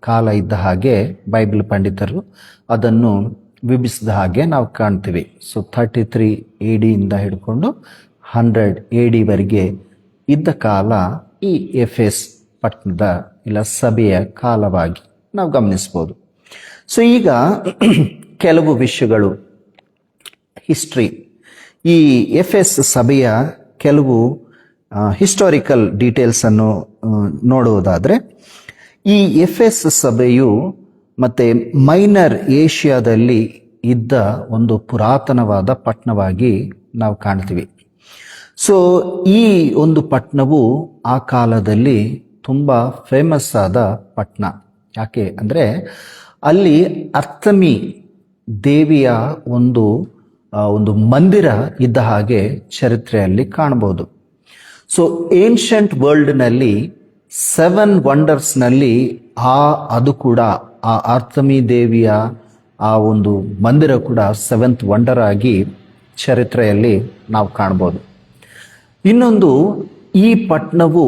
ಕಾಲ ಇದ್ದ ಹಾಗೆ ಬೈಬಲ್ ಪಂಡಿತರು ಅದನ್ನು ವಿಭಿಸಿದ ಹಾಗೆ ನಾವು ಕಾಣ್ತೀವಿ. ಸೊ 33 AD ಇಂದ ಹಿಡ್ಕೊಂಡು 100 AD ವರೆಗೆ ಇದ್ದ ಕಾಲ ಈ ಎಫೆಸ್ ಪಟ್ಟಣದ ಇಲ್ಲ ಸಭೆಯ ಕಾಲವಾಗಿ ನಾವು ಗಮನಿಸ್ಬೋದು. ಸೊ ಈಗ ಕೆಲವು ವಿಷಯಗಳು, ಹಿಸ್ಟ್ರಿ, ಈ ಎಫೆಸ್ ಸಭೆಯ ಕೆಲವು ಹಿಸ್ಟಾರಿಕಲ್ ಡೀಟೇಲ್ಸನ್ನು ನೋಡುವುದಾದರೆ, ಈ ಎಫೆಸ್ ಸಭೆಯು ಮತ್ತು ಮೈನರ್ ಏಷ್ಯಾದಲ್ಲಿ ಇದ್ದ ಒಂದು ಪುರಾತನವಾದ ಪಟ್ಟಣವಾಗಿ ನಾವು ಕಾಣ್ತೀವಿ. ಸೊ ಈ ಒಂದು ಪಟ್ಟಣವು ಆ ಕಾಲದಲ್ಲಿ ತುಂಬ ಫೇಮಸ್ ಆದ ಪಟ್ಟಣ. ಯಾಕೆ ಅಂದರೆ ಅಲ್ಲಿ ಅರ್ತಮಿ ದೇವಿಯ ಒಂದು ಮಂದಿರ ಇದ್ದ ಹಾಗೆ ಚರಿತ್ರೆಯಲ್ಲಿ ಕಾಣ್ಬೋದು. ಸೊ ಏನ್ಷಂಟ್ ವರ್ಲ್ಡ್ನಲ್ಲಿ 7 ವಂಡರ್ಸ್ನಲ್ಲಿ ಅದು ಕೂಡ ಆ ಅರ್ತಮಿ ದೇವಿಯ ಆ ಒಂದು ಮಂದಿರ ಕೂಡ 7th ವಂಡರ್ ಆಗಿ ಚರಿತ್ರೆಯಲ್ಲಿ ನಾವು ಕಾಣ್ಬೋದು. ಇನ್ನೊಂದು, ಈ ಪಟ್ಟಣವು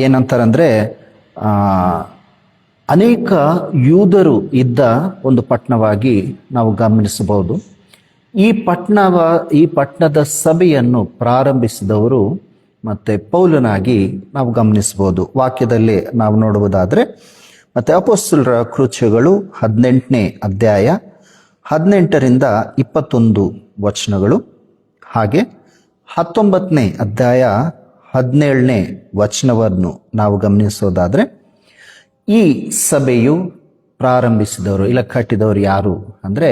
ಏನಂತಾರಂದರೆ ಅನೇಕ ಯೂದರು ಇದ್ದ ಒಂದು ಪಟ್ಟಣವಾಗಿ ನಾವು ಗಮನಿಸಬಹುದು. ಈ ಪಟ್ಟಣದ ಸಭೆಯನ್ನು ಪ್ರಾರಂಭಿಸಿದವರು ಮತ್ತು ಪೌಲನಾಗಿ ನಾವು ಗಮನಿಸ್ಬೋದು. ವಾಕ್ಯದಲ್ಲಿ ನಾವು ನೋಡುವುದಾದರೆ, ಮತ್ತು ಅಪೊಸ್ತಲರ ಕೃತ್ಯಗಳು 18ನೇ ಅಧ್ಯಾಯ 18ರಿಂದ 21 ವಚನಗಳು, ಹಾಗೆ 19ನೇ ಅಧ್ಯಾಯ 17ನೇ ವಚನವನ್ನು ನಾವು ಗಮನಿಸೋದಾದರೆ, ಈ ಸಭೆಯು ಪ್ರಾರಂಭಿಸಿದವರು ಇಲ್ಲ ಕಟ್ಟಿದವರು ಯಾರು ಅಂದರೆ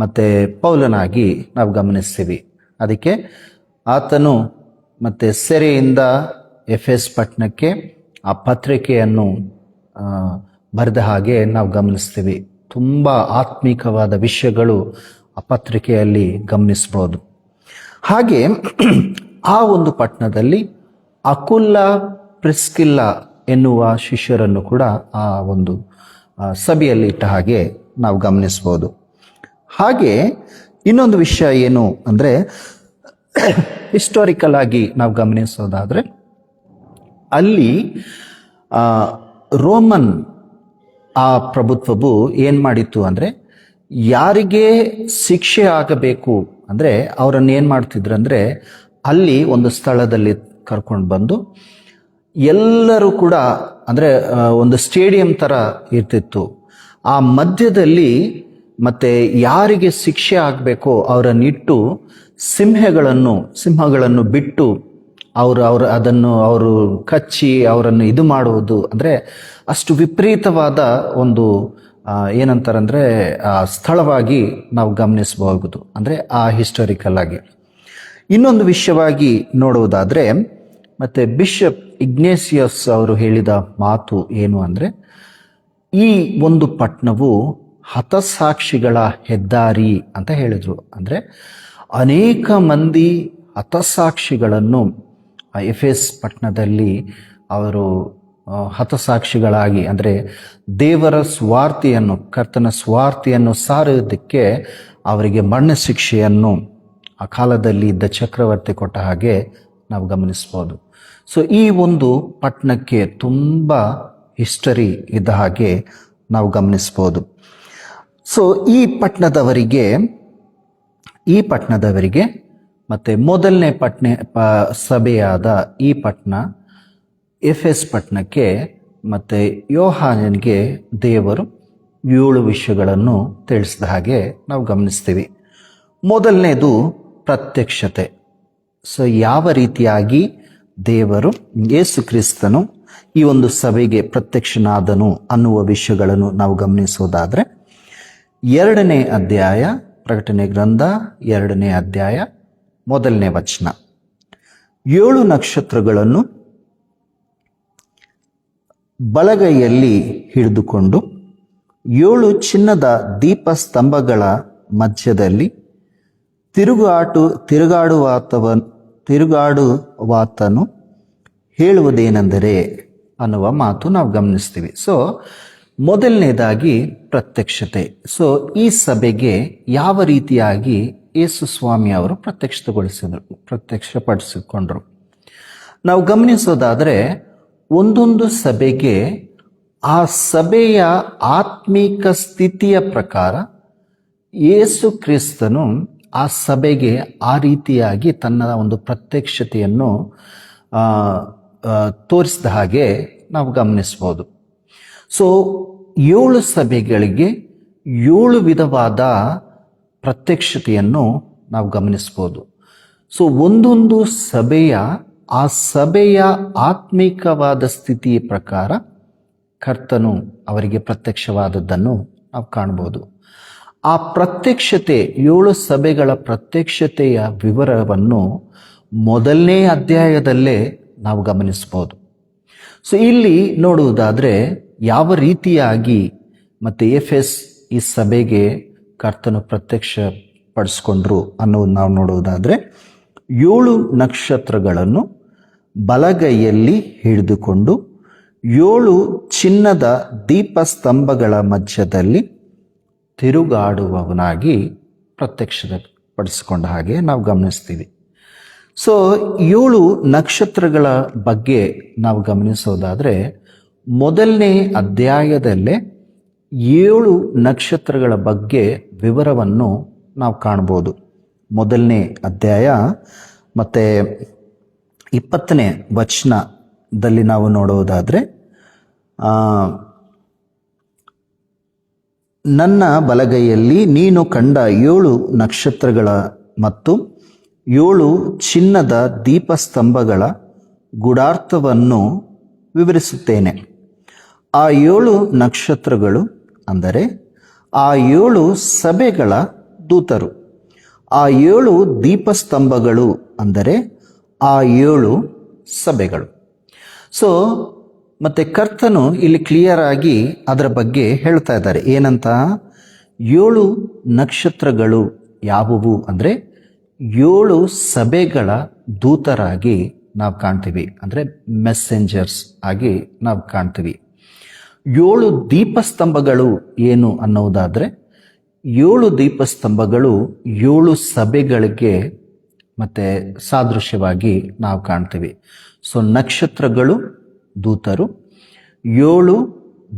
ಮತ್ತೆ ಪೌಲನಾಗಿ ನಾವು ಗಮನಿಸ್ತೀವಿ. ಅದಕ್ಕೆ ಆತನು ಮತ್ತು ಸೆರೆಯಿಂದ ಎಫೆಸ್ ಪಟ್ಟಣಕ್ಕೆ ಆ ಪತ್ರಿಕೆಯನ್ನು ಬರೆದ ಹಾಗೆ ನಾವು ಗಮನಿಸ್ತೀವಿ. ತುಂಬ ಆತ್ಮಿಕವಾದ ವಿಷಯಗಳು ಆ ಪತ್ರಿಕೆಯಲ್ಲಿ ಗಮನಿಸ್ಬೋದು. ಹಾಗೆ ಆ ಒಂದು ಪಟ್ಟಣದಲ್ಲಿ ಅಕುಲ್ಲ, ಪ್ರಿಸ್ಕಿಲ್ಲ ಎನ್ನುವ ಶಿಷ್ಯರನ್ನು ಕೂಡ ಆ ಒಂದು ಸಭೆಯಲ್ಲಿ ಇಟ್ಟ ಹಾಗೆ ನಾವು ಗಮನಿಸ್ಬೋದು. ಹಾಗೆ ಇನ್ನೊಂದು ವಿಷಯ ಏನು ಅಂದರೆ, ಹಿಸ್ಟಾರಿಕಲ್ ಆಗಿ ನಾವು ಗಮನಿಸೋದಾದರೆ, ಅಲ್ಲಿ ರೋಮನ್ ಆ ಪ್ರಭುತ್ವವು ಏನು ಮಾಡಿತ್ತು ಅಂದರೆ, ಯಾರಿಗೆ ಶಿಕ್ಷೆ ಆಗಬೇಕು ಅಂದರೆ ಅವರನ್ನು ಏನು ಮಾಡ್ತಿದ್ರು ಅಂದರೆ, ಅಲ್ಲಿ ಒಂದು ಸ್ಥಳದಲ್ಲಿ ಕರ್ಕೊಂಡು ಬಂದು ಎಲ್ಲರೂ ಕೂಡ ಅಂದರೆ ಒಂದು ಸ್ಟೇಡಿಯಂ ಥರ ಇರ್ತಿತ್ತು. ಆ ಮಧ್ಯದಲ್ಲಿ ಮತ್ತೆ ಯಾರಿಗೆ ಶಿಕ್ಷೆ ಆಗಬೇಕೋ ಅವರನ್ನಿಟ್ಟು ಸಿಂಹಗಳನ್ನು ಬಿಟ್ಟು ಅವರು ಕಚ್ಚಿ ಅವರನ್ನು ಇದು ಮಾಡುವುದು. ಅಂದರೆ ಅಷ್ಟು ವಿಪರೀತವಾದ ಒಂದು ಏನಂತಾರಂದರೆ ಸ್ಥಳವಾಗಿ ನಾವು ಗಮನಿಸಬಹುದು, ಅಂದರೆ ಆ ಹಿಸ್ಟಾರಿಕಲ್ ಆಗಿ. ಇನ್ನೊಂದು ವಿಷಯವಾಗಿ ನೋಡುವುದಾದರೆ, ಮತ್ತು ಬಿಷಪ್ ಇಗ್ನೇಸಿಯಸ್ ಅವರು ಹೇಳಿದ ಮಾತು ಏನು ಅಂದರೆ, ಈ ಒಂದು ಪಟ್ಟಣವು ಹತಸಾಕ್ಷಿಗಳ ಹೆದ್ದಾರಿ ಅಂತ ಹೇಳಿದರು. ಅಂದರೆ ಅನೇಕ ಮಂದಿ ಹತಸಾಕ್ಷಿಗಳನ್ನು ಎಫೆಸ್ ಪಟ್ಟಣದಲ್ಲಿ ಅವರು ಹತಸಾಕ್ಷಿಗಳಾಗಿ, ಅಂದರೆ ದೇವರ ಸ್ವಾರ್ಥಿಯನ್ನು, ಕರ್ತನ ಸ್ವಾರ್ಥಿಯನ್ನು ಸಾರುವುದಕ್ಕೆ ಅವರಿಗೆ ಮರಣ ಶಿಕ್ಷೆಯನ್ನು ಆ ಕಾಲದಲ್ಲಿ ಇದ್ದ ಚಕ್ರವರ್ತಿ ಕೊಟ್ಟ ಹಾಗೆ ನಾವು ಗಮನಿಸ್ಬೋದು. ಸೊ ಈ ಒಂದು ಪಟ್ಟಣಕ್ಕೆ ತುಂಬ ಹಿಸ್ಟರಿ ಇದ್ದ ಹಾಗೆ ನಾವು ಗಮನಿಸ್ಬೋದು. ಸೊ ಈ ಪಟ್ಟಣದವರಿಗೆ ಮತ್ತು ಮೊದಲನೇ ಸಭೆಯಾದ ಈ ಪಟ್ಟಣ ಎಫೆಸ್ ಪಟ್ಟಣಕ್ಕೆ ಮತ್ತು ಯೋಹಾನನಿಗೆ ದೇವರು 7 ವಿಷಯಗಳನ್ನು ತಿಳಿಸಿದ ಹಾಗೆ ನಾವು ಗಮನಿಸ್ತೀವಿ. ಮೊದಲನೇದು ಪ್ರತ್ಯಕ್ಷತೆ. ಸೊ ಯಾವ ರೀತಿಯಾಗಿ ದೇವರು ಯೇಸು ಕ್ರಿಸ್ತನು ಈ ಒಂದು ಸಭೆಗೆ ಪ್ರತ್ಯಕ್ಷನಾದನು ಅನ್ನುವ ವಿಷಯಗಳನ್ನು ನಾವು ಗಮನಿಸೋದಾದರೆ, 2ನೇ ಅಧ್ಯಾಯ ಪ್ರಕಟಣೆ ಗ್ರಂಥ 2ನೇ ಅಧ್ಯಾಯ 1ನೇ ವಚನ. 7 ನಕ್ಷತ್ರಗಳನ್ನು ಬಲಗೈಯಲ್ಲಿ ಹಿಡಿದುಕೊಂಡು 7 ಚಿನ್ನದ ದೀಪಸ್ತಂಭಗಳ ಮಧ್ಯದಲ್ಲಿ ತಿರುಗಾಡುವಾತನು ಹೇಳುವುದೇನೆಂದರೆ ಅನ್ನುವ ಮಾತು ನಾವು ಗಮನಿಸ್ತೀವಿ. ಸೊ ಮೊದಲನೇದಾಗಿ ಪ್ರತ್ಯಕ್ಷತೆ. ಸೊ ಈ ಸಭೆಗೆ ಯಾವ ರೀತಿಯಾಗಿ ಯೇಸು ಸ್ವಾಮಿ ಅವರು ಪ್ರತ್ಯಕ್ಷಪಡಿಸಿಕೊಂಡ್ರು ನಾವು ಗಮನಿಸೋದಾದರೆ, ಒಂದೊಂದು ಸಭೆಗೆ ಆ ಸಭೆಯ ಆತ್ಮಿಕ ಸ್ಥಿತಿಯ ಪ್ರಕಾರ ಯೇಸು ಕ್ರಿಸ್ತನು ಆ ಸಭೆಗೆ ಆ ರೀತಿಯಾಗಿ ತನ್ನ ಒಂದು ಪ್ರತ್ಯಕ್ಷತೆಯನ್ನು ತೋರಿಸಿದ ಹಾಗೆ ನಾವು ಗಮನಿಸ್ಬೋದು. ಸೊ 7 ಸಭೆಗಳಿಗೆ 7 ವಿಧವಾದ ಪ್ರತ್ಯಕ್ಷತೆಯನ್ನು ನಾವು ಗಮನಿಸ್ಬೋದು. ಸೊ ಒಂದೊಂದು ಆ ಸಭೆಯ ಆತ್ಮಿಕವಾದ ಸ್ಥಿತಿಯ ಪ್ರಕಾರ ಕರ್ತನು ಅವರಿಗೆ ಪ್ರತ್ಯಕ್ಷವಾದದ್ದನ್ನು ನಾವು ಕಾಣ್ಬೋದು. ಆ ಪ್ರತ್ಯಕ್ಷತೆ 7 ಸಭೆಗಳ ಪ್ರತ್ಯಕ್ಷತೆಯ ವಿವರವನ್ನು 1ನೇ ಅಧ್ಯಾಯದಲ್ಲೇ ನಾವು ಗಮನಿಸ್ಬೋದು. ಸೊ ಇಲ್ಲಿ ನೋಡುವುದಾದರೆ ಯಾವ ರೀತಿಯಾಗಿ ಮತ್ತು ಎಫೆಸ್ ಈ ಸಭೆಗೆ ಕರ್ತನು ಪ್ರತ್ಯಕ್ಷಪಡಿಸ್ಕೊಂಡ್ರು ಅನ್ನೋದು ನಾವು ನೋಡುವುದಾದರೆ, 7 ನಕ್ಷತ್ರಗಳನ್ನು ಬಲಗೈಯಲ್ಲಿ ಹಿಡಿದುಕೊಂಡು 7 ಚಿನ್ನದ ದೀಪಸ್ತಂಭಗಳ ಮಧ್ಯದಲ್ಲಿ ತಿರುಗಾಡುವವನಾಗಿ ಪ್ರತ್ಯಕ್ಷಪಡಿಸಿಕೊಂಡ ಹಾಗೆ ನಾವು ಗಮನಿಸ್ತೀವಿ. ಸೊ 7 ನಕ್ಷತ್ರಗಳ ಬಗ್ಗೆ ನಾವು ಗಮನಿಸೋದಾದರೆ, 1ನೇ ಅಧ್ಯಾಯದಲ್ಲೇ 7 ನಕ್ಷತ್ರಗಳ ಬಗ್ಗೆ ವಿವರವನ್ನು ನಾವು ಕಾಣ್ಬೋದು. 1ನೇ ಅಧ್ಯಾಯ ಮತ್ತು 20ನೇ ವಚನದಲ್ಲಿ ನಾವು ನೋಡುವುದಾದರೆ, ನನ್ನ ಬಲಗೈಯಲ್ಲಿ ನೀನು ಕಂಡ 7 ನಕ್ಷತ್ರಗಳ ಮತ್ತು 7 ಚಿನ್ನದ ದೀಪಸ್ತಂಭಗಳ ಗೂಢಾರ್ಥವನ್ನು ವಿವರಿಸುತ್ತೇನೆ. ಆ 7 ನಕ್ಷತ್ರಗಳು ಅಂದರೆ ಆ 7 ಸಭೆಗಳ ದೂತರು. ಆ 7 ದೀಪಸ್ತಂಭಗಳು ಅಂದರೆ ಆ 7 ಸಭೆಗಳು. ಸೊ ಮತ್ತೆ ಕರ್ತನು ಇಲ್ಲಿ ಕ್ಲಿಯರ್ ಆಗಿ ಅದರ ಬಗ್ಗೆ ಹೇಳ್ತಾ ಇದ್ದಾರೆ. ಏನಂತ? 7 ನಕ್ಷತ್ರಗಳು ಯಾವುವು ಅಂದರೆ 7 ಸಭೆಗಳ ದೂತರಾಗಿ ನಾವು ಕಾಣ್ತೀವಿ, ಅಂದರೆ ಮೆಸೆಂಜರ್ಸ್ ಆಗಿ ನಾವು ಕಾಣ್ತೀವಿ. 7 ದೀಪಸ್ತಂಭಗಳು ಏನು ಅನ್ನೋದಾದರೆ, 7 ದೀಪಸ್ತಂಭಗಳು 7 ಸಭೆಗಳಿಗೆ ಮತ್ತೆ ಸಾದೃಶ್ಯವಾಗಿ ನಾವು ಕಾಣ್ತೀವಿ. ಸೊ ನಕ್ಷತ್ರಗಳು ದೂತರು, 7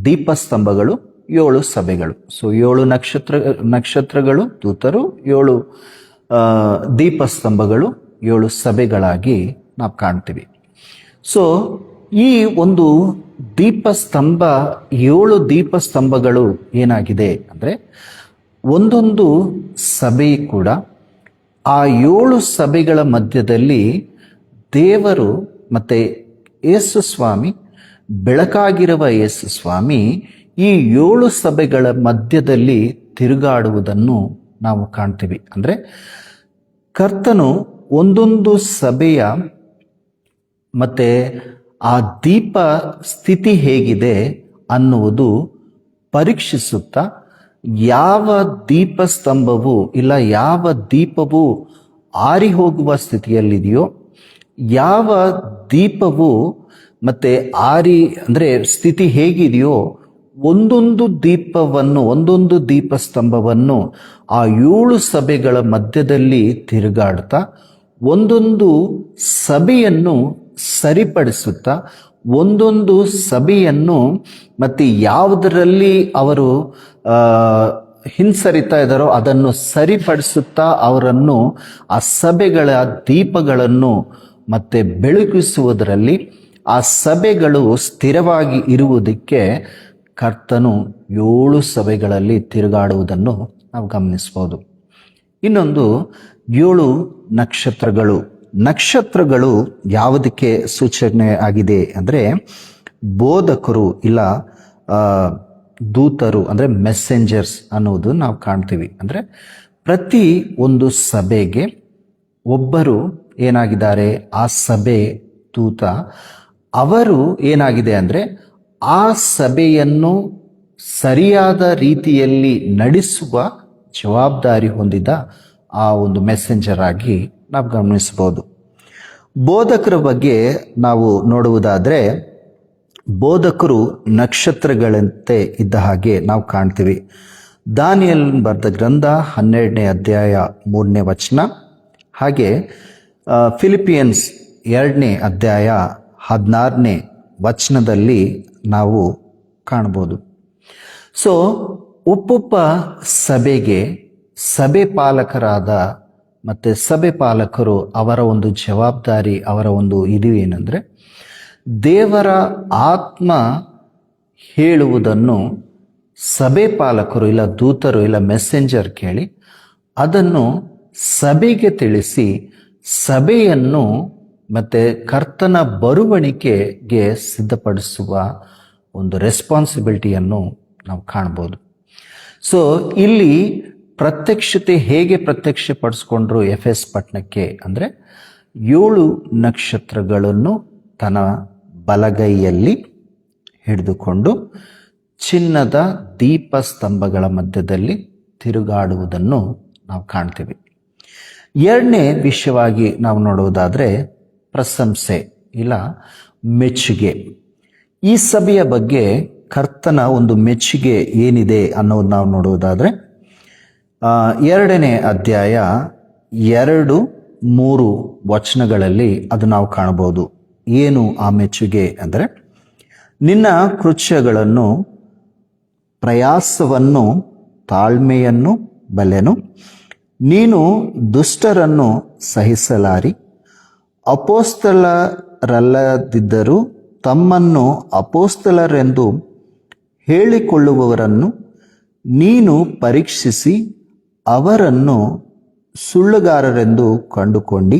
ದೀಪಸ್ತಂಭಗಳು 7 ಸಭೆಗಳು. ಸೊ 7 ನಕ್ಷತ್ರಗಳು ದೂತರು, 7 ದೀಪಸ್ತಂಭಗಳು 7 ಸಭೆಗಳಾಗಿ ನಾವು ಕಾಣ್ತೀವಿ. ಸೊ ಈ ಒಂದು ದೀಪಸ್ತಂಭ 7 ದೀಪಸ್ತಂಭಗಳು ಏನಾಗಿದೆ ಅಂದರೆ, ಒಂದೊಂದು ಸಭೆ ಕೂಡ ಆ 7 ಸಭೆಗಳ ಮಧ್ಯದಲ್ಲಿ ದೇವರು ಮತ್ತು ಯೇಸು ಸ್ವಾಮಿ, ಬೆಳಕಾಗಿರುವ ಯೇಸು ಸ್ವಾಮಿ ಈ 7 ಸಭೆಗಳ ಮಧ್ಯದಲ್ಲಿ ತಿರುಗಾಡುವುದನ್ನು ನಾವು ಕಾಣ್ತೀವಿ. ಅಂದರೆ ಕರ್ತನು ಒಂದೊಂದು ಸಭೆಯ ಮತ್ತು ಆ ದೀಪ ಸ್ಥಿತಿ ಹೇಗಿದೆ ಅನ್ನುವುದು ಪರೀಕ್ಷಿಸುತ್ತಾ, ಯಾವ ದೀಪಸ್ತಂಭವು ಇಲ್ಲ ಯಾವ ದೀಪವು ಆರಿ ಹೋಗುವ ಸ್ಥಿತಿಯಲ್ಲಿದೆಯೋ, ಯಾವ ದೀಪವು ಮತ್ತೆ ಆರಿ ಅಂದರೆ ಸ್ಥಿತಿ ಹೇಗಿದೆಯೋ, ಒಂದೊಂದು ದೀಪವನ್ನು, ಒಂದೊಂದು ದೀಪಸ್ತಂಭವನ್ನು ಆ 7 ಸಭೆಗಳ ಮಧ್ಯದಲ್ಲಿ ತಿರುಗಾಡ್ತಾ ಒಂದೊಂದು ಸಭೆಯನ್ನು ಸರಿಪಡಿಸುತ್ತಾ, ಒಂದೊಂದು ಸಭೆಯನ್ನು ಮತ್ತು ಯಾವುದರಲ್ಲಿ ಅವರು ಹಿಂಸರಿತಾ ಇದ್ದಾರೋ ಅದನ್ನು ಸರಿಪಡಿಸುತ್ತಾ ಅವರನ್ನು ಆ ಸಭೆಗಳ ದೀಪಗಳನ್ನು ಮತ್ತೆ ಬೆಳಗಿಸುವುದರಲ್ಲಿ ಆ ಸಭೆಗಳು ಸ್ಥಿರವಾಗಿ ಇರುವುದಕ್ಕೆ ಕರ್ತನು 7 ಸಭೆಗಳಲ್ಲಿ ತಿರುಗಾಡುವುದನ್ನು ನಾವು ಗಮನಿಸ್ಬೋದು. ಇನ್ನೊಂದು 7 ನಕ್ಷತ್ರಗಳು. ನಕ್ಷತ್ರಗಳು ಯಾವುದಕ್ಕೆ ಸೂಚನೆ ಆಗಿದೆ ಅಂದರೆ ಬೋಧಕರು ಇಲ್ಲ ದೂತರು ಅಂದರೆ ಮೆಸೆಂಜರ್ಸ್ ಅನ್ನೋದು ನಾವು ಕಾಣ್ತೀವಿ. ಅಂದರೆ ಪ್ರತಿ ಒಂದು ಸಭೆಗೆ ಒಬ್ಬರು ಏನಾಗಿದ್ದಾರೆ, ಆ ಸಭೆ ದೂತ. ಅವರು ಏನಾಗಿದೆ ಅಂದರೆ ಆ ಸಭೆಯನ್ನು ಸರಿಯಾದ ರೀತಿಯಲ್ಲಿ ನಡೆಸುವ ಜವಾಬ್ದಾರಿ ಹೊಂದಿದ ಆ ಒಂದು ಮೆಸೆಂಜರ್ ಆಗಿ ನಾವು ಗಮನಿಸಬಹುದು. ಬೋಧಕರ ಬಗ್ಗೆ ನಾವು ನೋಡುವುದಾದರೆ ಬೋಧಕರು ನಕ್ಷತ್ರಗಳಂತೆ ಇದ್ದ ಹಾಗೆ ನಾವು ಕಾಣ್ತೀವಿ. ದಾನಿಯೇಲ್ ಬರೆದ ಗ್ರಂಥ 12ನೇ ಅಧ್ಯಾಯ 3ನೇ ವಚನ, ಹಾಗೆ ಫಿಲಿಪಿಯನ್ಸ್ 2ನೇ ಅಧ್ಯಾಯ 16ನೇ ವಚನದಲ್ಲಿ ನಾವು ಕಾಣ್ಬೋದು. ಸೊ ಒಬ್ಬೊಬ್ಬ ಸಭೆಗೆ ಸಭೆ ಪಾಲಕರಾದ ಮತ್ತು ಸಭೆ ಪಾಲಕರು ಅವರ ಒಂದು ಜವಾಬ್ದಾರಿ, ಅವರ ಒಂದು ಇದು ಏನಂದರೆ ದೇವರ ಆತ್ಮ ಹೇಳುವುದನ್ನು ಸಭೆ ಪಾಲಕರು ಇಲ್ಲ ದೂತರು ಇಲ್ಲ ಮೆಸೆಂಜರ್ ಕೇಳಿ ಅದನ್ನು ಸಭೆಗೆ ತಿಳಿಸಿ ಸಭೆಯನ್ನು ಮತ್ತು ಕರ್ತನ ಬರುವಣಿಗೆಗೆ ಸಿದ್ಧಪಡಿಸುವ ಒಂದು ರೆಸ್ಪಾನ್ಸಿಬಿಲಿಟಿಯನ್ನು ನಾವು ಕಾಣ್ಬೋದು. ಸೊ ಇಲ್ಲಿ ಪ್ರತ್ಯಕ್ಷತೆ ಹೇಗೆ ಪ್ರತ್ಯಕ್ಷಪಡಿಸ್ಕೊಂಡ್ರು ಎಫೆಸ್ ಪಟ್ಟಣಕ್ಕೆ ಅಂದರೆ 7 ನಕ್ಷತ್ರಗಳನ್ನು ತನ್ನ ಬಲಗೈಯಲ್ಲಿ ಹಿಡಿದುಕೊಂಡು ಚಿನ್ನದ ದೀಪಸ್ತಂಭಗಳ ಮಧ್ಯದಲ್ಲಿ ತಿರುಗಾಡುವುದನ್ನು ನಾವು ಕಾಣ್ತೀವಿ. 2ನೇ ವಿಷಯವಾಗಿ ನಾವು ನೋಡುವುದಾದರೆ ಪ್ರಶಂಸೆ ಇಲ್ಲ ಮೆಚ್ಚುಗೆ. ಈ ಸಭೆಯ ಬಗ್ಗೆ ಕರ್ತನ ಒಂದು ಮೆಚ್ಚುಗೆ ಏನಿದೆ ಅನ್ನೋದು ನಾವು ನೋಡುವುದಾದರೆ 2ನೇ ಅಧ್ಯಾಯ 2-3 ವಚನಗಳಲ್ಲಿ ಅದು ನಾವು ಕಾಣಬಹುದು. ಏನು ಆ ಮೆಚ್ಚುಗೆ ಅಂದರೆ ನಿನ್ನ ಕೃತ್ಯಗಳನ್ನು ಪ್ರಯಾಸವನ್ನು ತಾಳ್ಮೆಯನ್ನು ಬಲ್ಲೆನು, ನೀನು ದುಷ್ಟರನ್ನು ಸಹಿಸಲಾರಿ, ಅಪೋಸ್ತಲರಲ್ಲದಿದ್ದರೂ ತಮ್ಮನ್ನು ಅಪೋಸ್ತಲರೆಂದು ಹೇಳಿಕೊಳ್ಳುವವರನ್ನು ನೀನು ಪರೀಕ್ಷಿಸಿ ಅವರನ್ನು ಸುಳ್ಳುಗಾರರೆಂದು ಕಂಡುಕೊಂಡು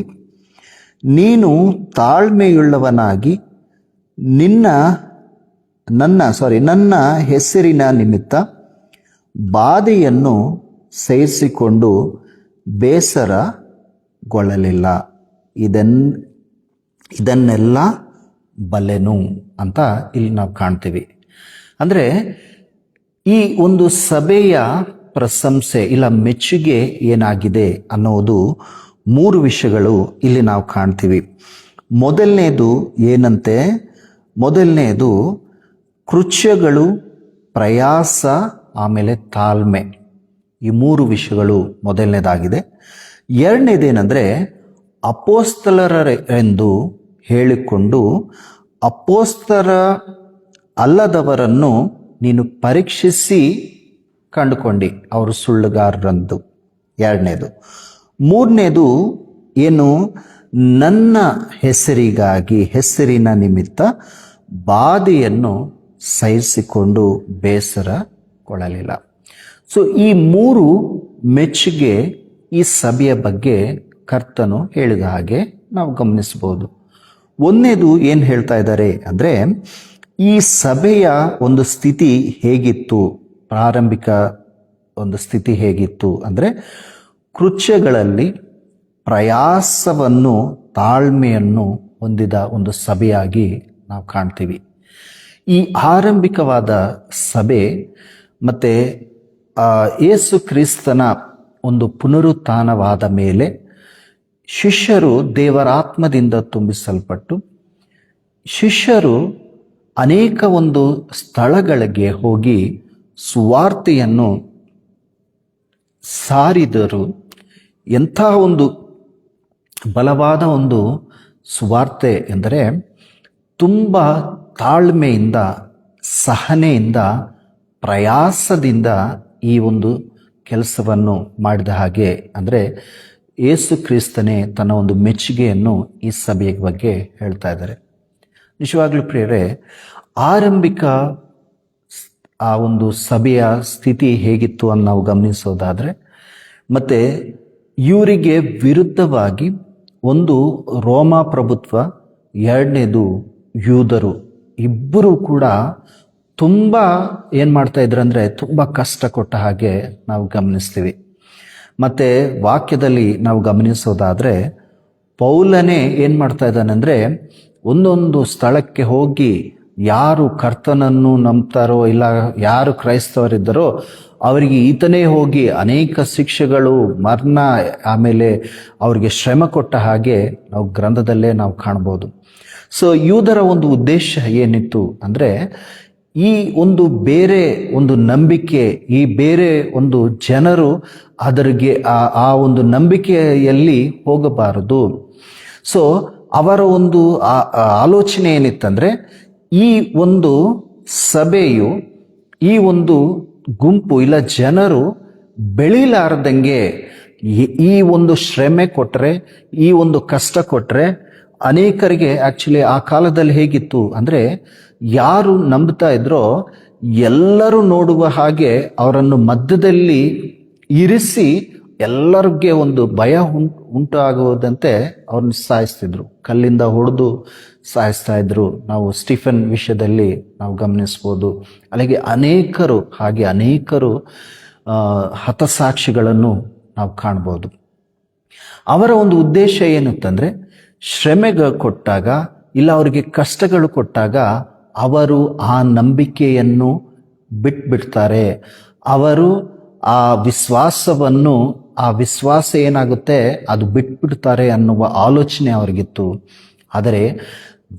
ನೀನು ತಾಳ್ಮೆಯುಳ್ಳವನಾಗಿ ನನ್ನ ಹೆಸರಿನ ನಿಮಿತ್ತ ಬಾಧೆಯನ್ನು ಸಹಿಸಿಕೊಂಡು ಬೇಸರಗೊಳ್ಳಲಿಲ್ಲ, ಇದನ್ನೆಲ್ಲ ಬಲ್ಲೆನು ಅಂತ ಇಲ್ಲಿ ನಾವು ಕಾಣ್ತೀವಿ. ಅಂದರೆ ಈ ಒಂದು ಸಭೆಯ ಪ್ರಶಂಸೆ ಇಲ್ಲ ಮೆಚ್ಚುಗೆ ಏನಾಗಿದೆ ಅನ್ನೋದು 3 ವಿಷಯಗಳು ಇಲ್ಲಿ ನಾವು ಕಾಣ್ತೀವಿ. ಮೊದಲನೇದು ಏನಂತೆ, ಮೊದಲನೇದು ಕೃತ್ಯಗಳು, ಪ್ರಯಾಸ, ಆಮೇಲೆ ತಾಳ್ಮೆ. ಈ 3 ವಿಷಯಗಳು ಮೊದಲನೇದಾಗಿದೆ. 2ನೇದೇನೆಂದರೆ ಅಪೋಸ್ತಲರೆಂದು ಹೇಳಿಕೊಂಡು ಅಪೋಸ್ತಲ ಅಲ್ಲದವರನ್ನು ನೀನು ಪರೀಕ್ಷಿಸಿ ಕಂಡುಕೊಂಡು ಅವರು ಸುಳ್ಳುಗಾರರಂದು. 2ನೇದು. 3ನೇದು ಏನು, ನನ್ನ ಹೆಸರಿಗಾಗಿ ಹೆಸರಿನ ನಿಮಿತ್ತ ಬಾಧೆಯನ್ನು ಸಹಿಸಿಕೊಂಡು ಬೇಸರಗೊಳ್ಳಲಿಲ್ಲ. ಸೊ ಈ 3 ಮೆಚ್ಚುಗೆ ಈ ಸಭೆಯ ಬಗ್ಗೆ ಕರ್ತನು ಹೇಳಿದ ಹಾಗೆ ನಾವು ಗಮನಿಸಬಹುದು. 1ನೇದು ಏನು ಹೇಳ್ತಾ ಇದ್ದಾರೆ ಅಂದರೆ ಈ ಸಭೆಯ ಒಂದು ಸ್ಥಿತಿ ಹೇಗಿತ್ತು, ಪ್ರಾರಂಭಿಕ ಒಂದು ಸ್ಥಿತಿ ಹೇಗಿತ್ತು ಅಂದರೆ ಕೃತ್ಯಗಳಲ್ಲಿ ಪ್ರಯಾಸವನ್ನು ತಾಳ್ಮೆಯನ್ನು ಹೊಂದಿದ ಒಂದು ಸಭೆಯಾಗಿ ನಾವು ಕಾಣ್ತೀವಿ. ಈ ಆರಂಭಿಕವಾದ ಸಭೆ ಮತ್ತು ಯೇಸು ಕ್ರಿಸ್ತನ ಒಂದು ಪುನರುತ್ಥಾನವಾದ ಮೇಲೆ ಶಿಷ್ಯರು ದೇವರಾತ್ಮದಿಂದ ತುಂಬಿಸಲ್ಪಟ್ಟು ಶಿಷ್ಯರು ಅನೇಕ ಒಂದು ಸ್ಥಳಗಳಿಗೆ ಹೋಗಿ ಸುವಾರ್ತೆಯನ್ನು ಸಾರಿದರು. ಎಂಥ ಒಂದು ಬಲವಾದ ಒಂದು ಸುವಾರ್ತೆ ಎಂದರೆ ತುಂಬ ತಾಳ್ಮೆಯಿಂದ, ಸಹನೆಯಿಂದ, ಪ್ರಯಾಸದಿಂದ ಈ ಒಂದು ಕೆಲಸವನ್ನು ಮಾಡಿದ ಹಾಗೆ ಅಂದರೆ ಯೇಸು ಕ್ರಿಸ್ತನೇ ತನ್ನ ಒಂದು ಮೆಚ್ಚುಗೆಯನ್ನು ಈ ಸಭೆಯ ಬಗ್ಗೆ ಹೇಳ್ತಾ ಇದ್ದಾರೆ. ನಿಜವಾಗ್ಲೂ ಪ್ರಿಯರೇ, ಆರಂಭಿಕ ಆ ಒಂದು ಸಭೆಯ ಸ್ಥಿತಿ ಹೇಗಿತ್ತು ಅಂತ ನಾವು ಗಮನಿಸೋದಾದರೆ ಮತ್ತು ಇವರಿಗೆ ವಿರುದ್ಧವಾಗಿ ಒಂದು ರೋಮ ಪ್ರಭುತ್ವ, ಎರಡನೇದು ಯೂದರು, ಇಬ್ಬರು ಕೂಡ ತುಂಬ ಏನು ಮಾಡ್ತಾ ಇದ್ರು ಅಂದರೆ ತುಂಬ ಕಷ್ಟ ಕೊಟ್ಟ ಹಾಗೆ ನಾವು ಗಮನಿಸ್ತೀವಿ. ಮತ್ತು ವಾಕ್ಯದಲ್ಲಿ ನಾವು ಗಮನಿಸೋದಾದರೆ ಪೌಲನೇ ಏನು ಮಾಡ್ತಾ ಇದ್ದಾನೆ ಅಂದರೆ ಒಂದೊಂದು ಸ್ಥಳಕ್ಕೆ ಹೋಗಿ ಯಾರು ಕರ್ತನನ್ನು ನಂಬ್ತಾರೋ ಇಲ್ಲ ಯಾರು ಕ್ರೈಸ್ತವರಿದ್ದಾರೋ ಅವರಿಗೆ ಈತನೇ ಹೋಗಿ ಅನೇಕ ಶಿಕ್ಷೆಗಳು, ಮರಣ, ಆಮೇಲೆ ಅವರಿಗೆ ಶ್ರಮ ಕೊಟ್ಟ ಹಾಗೆ ನಾವು ಗ್ರಂಥದಲ್ಲೇ ನಾವು ಕಾಣ್ಬೋದು. ಸೊ ಯೂದರ ಒಂದು ಉದ್ದೇಶ ಏನಿತ್ತು ಅಂದರೆ ಈ ಒಂದು ಬೇರೆ ಒಂದು ನಂಬಿಕೆ, ಈ ಬೇರೆ ಒಂದು ಜನರು ಅದರಿಗೆ ಆ ಒಂದು ನಂಬಿಕೆಯಲ್ಲಿ ಹೋಗಬಾರದು. ಸೊ ಅವರ ಒಂದು ಆಲೋಚನೆ ಏನಿತ್ತಂದರೆ ಈ ಒಂದು ಸಭೆಯು, ಈ ಒಂದು ಗುಂಪು ಇಲ್ಲ ಜನರು ಬೆಳೀಲಾರ್ದಂಗೆ ಈ ಒಂದು ಶ್ರಮೆ ಕೊಟ್ಟರೆ, ಈ ಒಂದು ಕಷ್ಟ ಕೊಟ್ಟರೆ ಅನೇಕರಿಗೆ ಆ್ಯಕ್ಚುಲಿ ಆ ಕಾಲದಲ್ಲಿ ಹೇಗಿತ್ತು ಅಂದರೆ ಯಾರು ನಂಬ್ತಾ ಇದ್ರೋ ಎಲ್ಲರೂ ನೋಡುವ ಹಾಗೆ ಅವರನ್ನು ಮಧ್ಯದಲ್ಲಿ ಇರಿಸಿ ಎಲ್ಲರಿಗೆ ಒಂದು ಭಯ ಉಂಟಾಗುವುದಂತೆ ಅವ್ರನ್ನ ಸಾಯಿಸ್ತಿದ್ರು, ಕಲ್ಲಿಂದ ಹೊಡೆದು ಸಾಯಿಸ್ತಾ ಇದ್ರು. ನಾವು ಸ್ಟೀಫನ್ ವಿಷಯದಲ್ಲಿ ನಾವು ಗಮನಿಸ್ಬೋದು. ಹಾಗೆ ಅನೇಕರು ಹತಸಾಕ್ಷಿಗಳನ್ನು ನಾವು ಕಾಣ್ಬೋದು. ಅವರ ಒಂದು ಉದ್ದೇಶ ಏನುತ್ತಂದರೆ ಶ್ರಮೆಗಳು ಕೊಟ್ಟಾಗ ಇಲ್ಲ ಅವರಿಗೆ ಕಷ್ಟಗಳು ಕೊಟ್ಟಾಗ ಅವರು ಆ ನಂಬಿಕೆಯನ್ನು ಬಿಟ್ಬಿಡ್ತಾರೆ. ಅವರು ಆ ವಿಶ್ವಾಸ ಏನಾಗುತ್ತೆ ಅದು ಬಿಟ್ಬಿಡ್ತಾರೆ ಅನ್ನುವ ಆಲೋಚನೆ ಅವರಿಗಿತ್ತು. ಆದರೆ